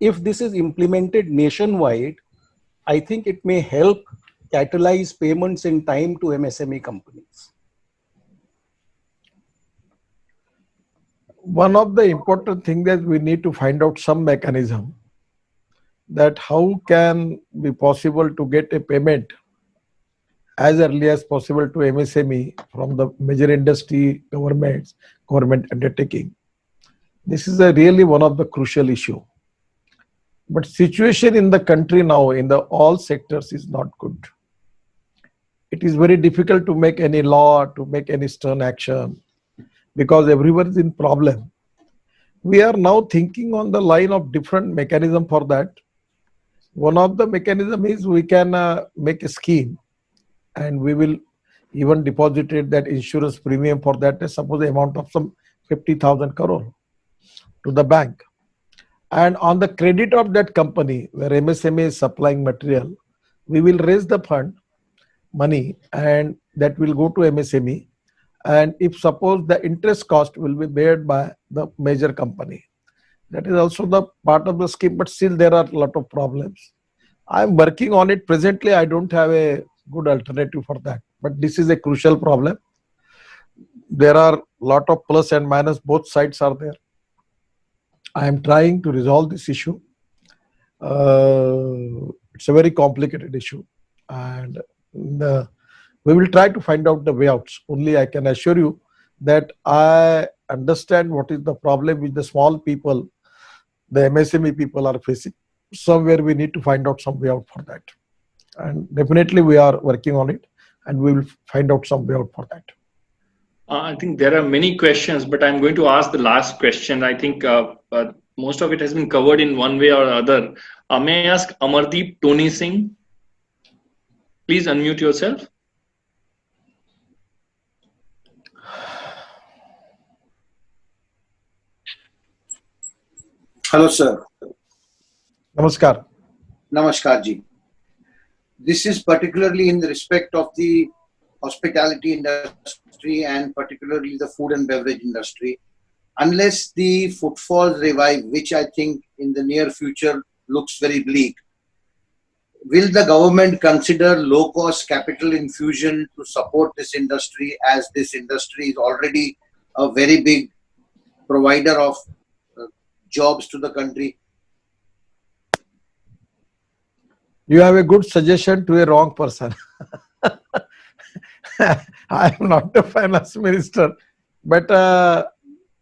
If this is implemented nationwide, I think it may help catalyze payments in time to MSME companies. One of the important things that we need to find out some mechanism that how can be possible to get a payment as early as possible to MSME from the major industry, government undertaking. This is really one of the crucial issue. But situation in the country now in the all sectors is not good. It is very difficult to make any law, to make any stern action, because everyone is in problem. We are now thinking on the line of different mechanism for that. One of the mechanism is we can make a scheme and we will even deposit that insurance premium for that, suppose the amount of some 50,000 crore to the bank. And on the credit of that company where MSME is supplying material, we will raise the fund, money, and that will go to MSME. And if suppose the interest cost will be bared by the major company, that is also the part of the scheme, but still there are a lot of problems. I'm working on it presently. I don't have a good alternative for that, but this is a crucial problem. There are a lot of plus and minus, both sides are there. I am trying to resolve this issue. It's a very complicated issue, and We will try to find out the way outs. Only I can assure you that I understand what is the problem with the small people, the MSME people are facing. Somewhere we need to find out some way out for that. And definitely we are working on it, and we will find out some way out for that. I think there are many questions, but I'm going to ask the last question. I think most of it has been covered in one way or other. May I ask Amardeep Tony Singh? Please unmute yourself. Hello, sir. Namaskar. Namaskar, ji. This is particularly in the respect of the hospitality industry and particularly the food and beverage industry. Unless the footfalls revive, which I think in the near future looks very bleak, will the government consider low-cost capital infusion to support this industry, as this industry is already a very big provider of jobs to the country? You have a good suggestion to a wrong person. I am not a finance minister, but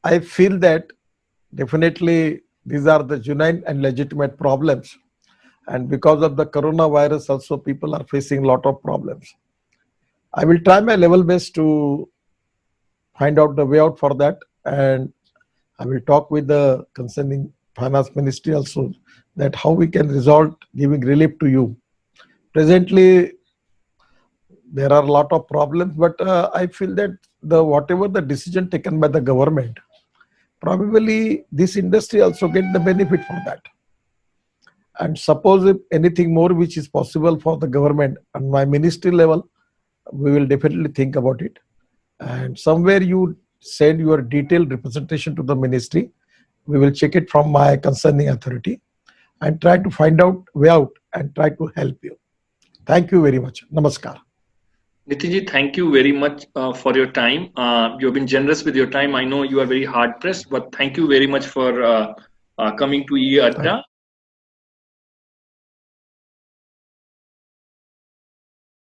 I feel that definitely these are the genuine and legitimate problems. And because of the coronavirus also, people are facing a lot of problems. I will try my level best to find out the way out for that, and I will talk with the concerning finance ministry also, that how we can resolve giving relief to you. Presently, there are a lot of problems, but I feel that whatever the decision taken by the government, probably this industry also get the benefit for that. And suppose if anything more which is possible for the government on my ministry level, we will definitely think about it. And somewhere you send your detailed representation to the ministry, we will check it from my concerning authority and try to find out way out and try to help you. Thank you very much. Namaskar. Nitinji, thank you very much for your time. You have been generous with your time. I know you are very hard pressed, but thank you very much for coming to EADDA.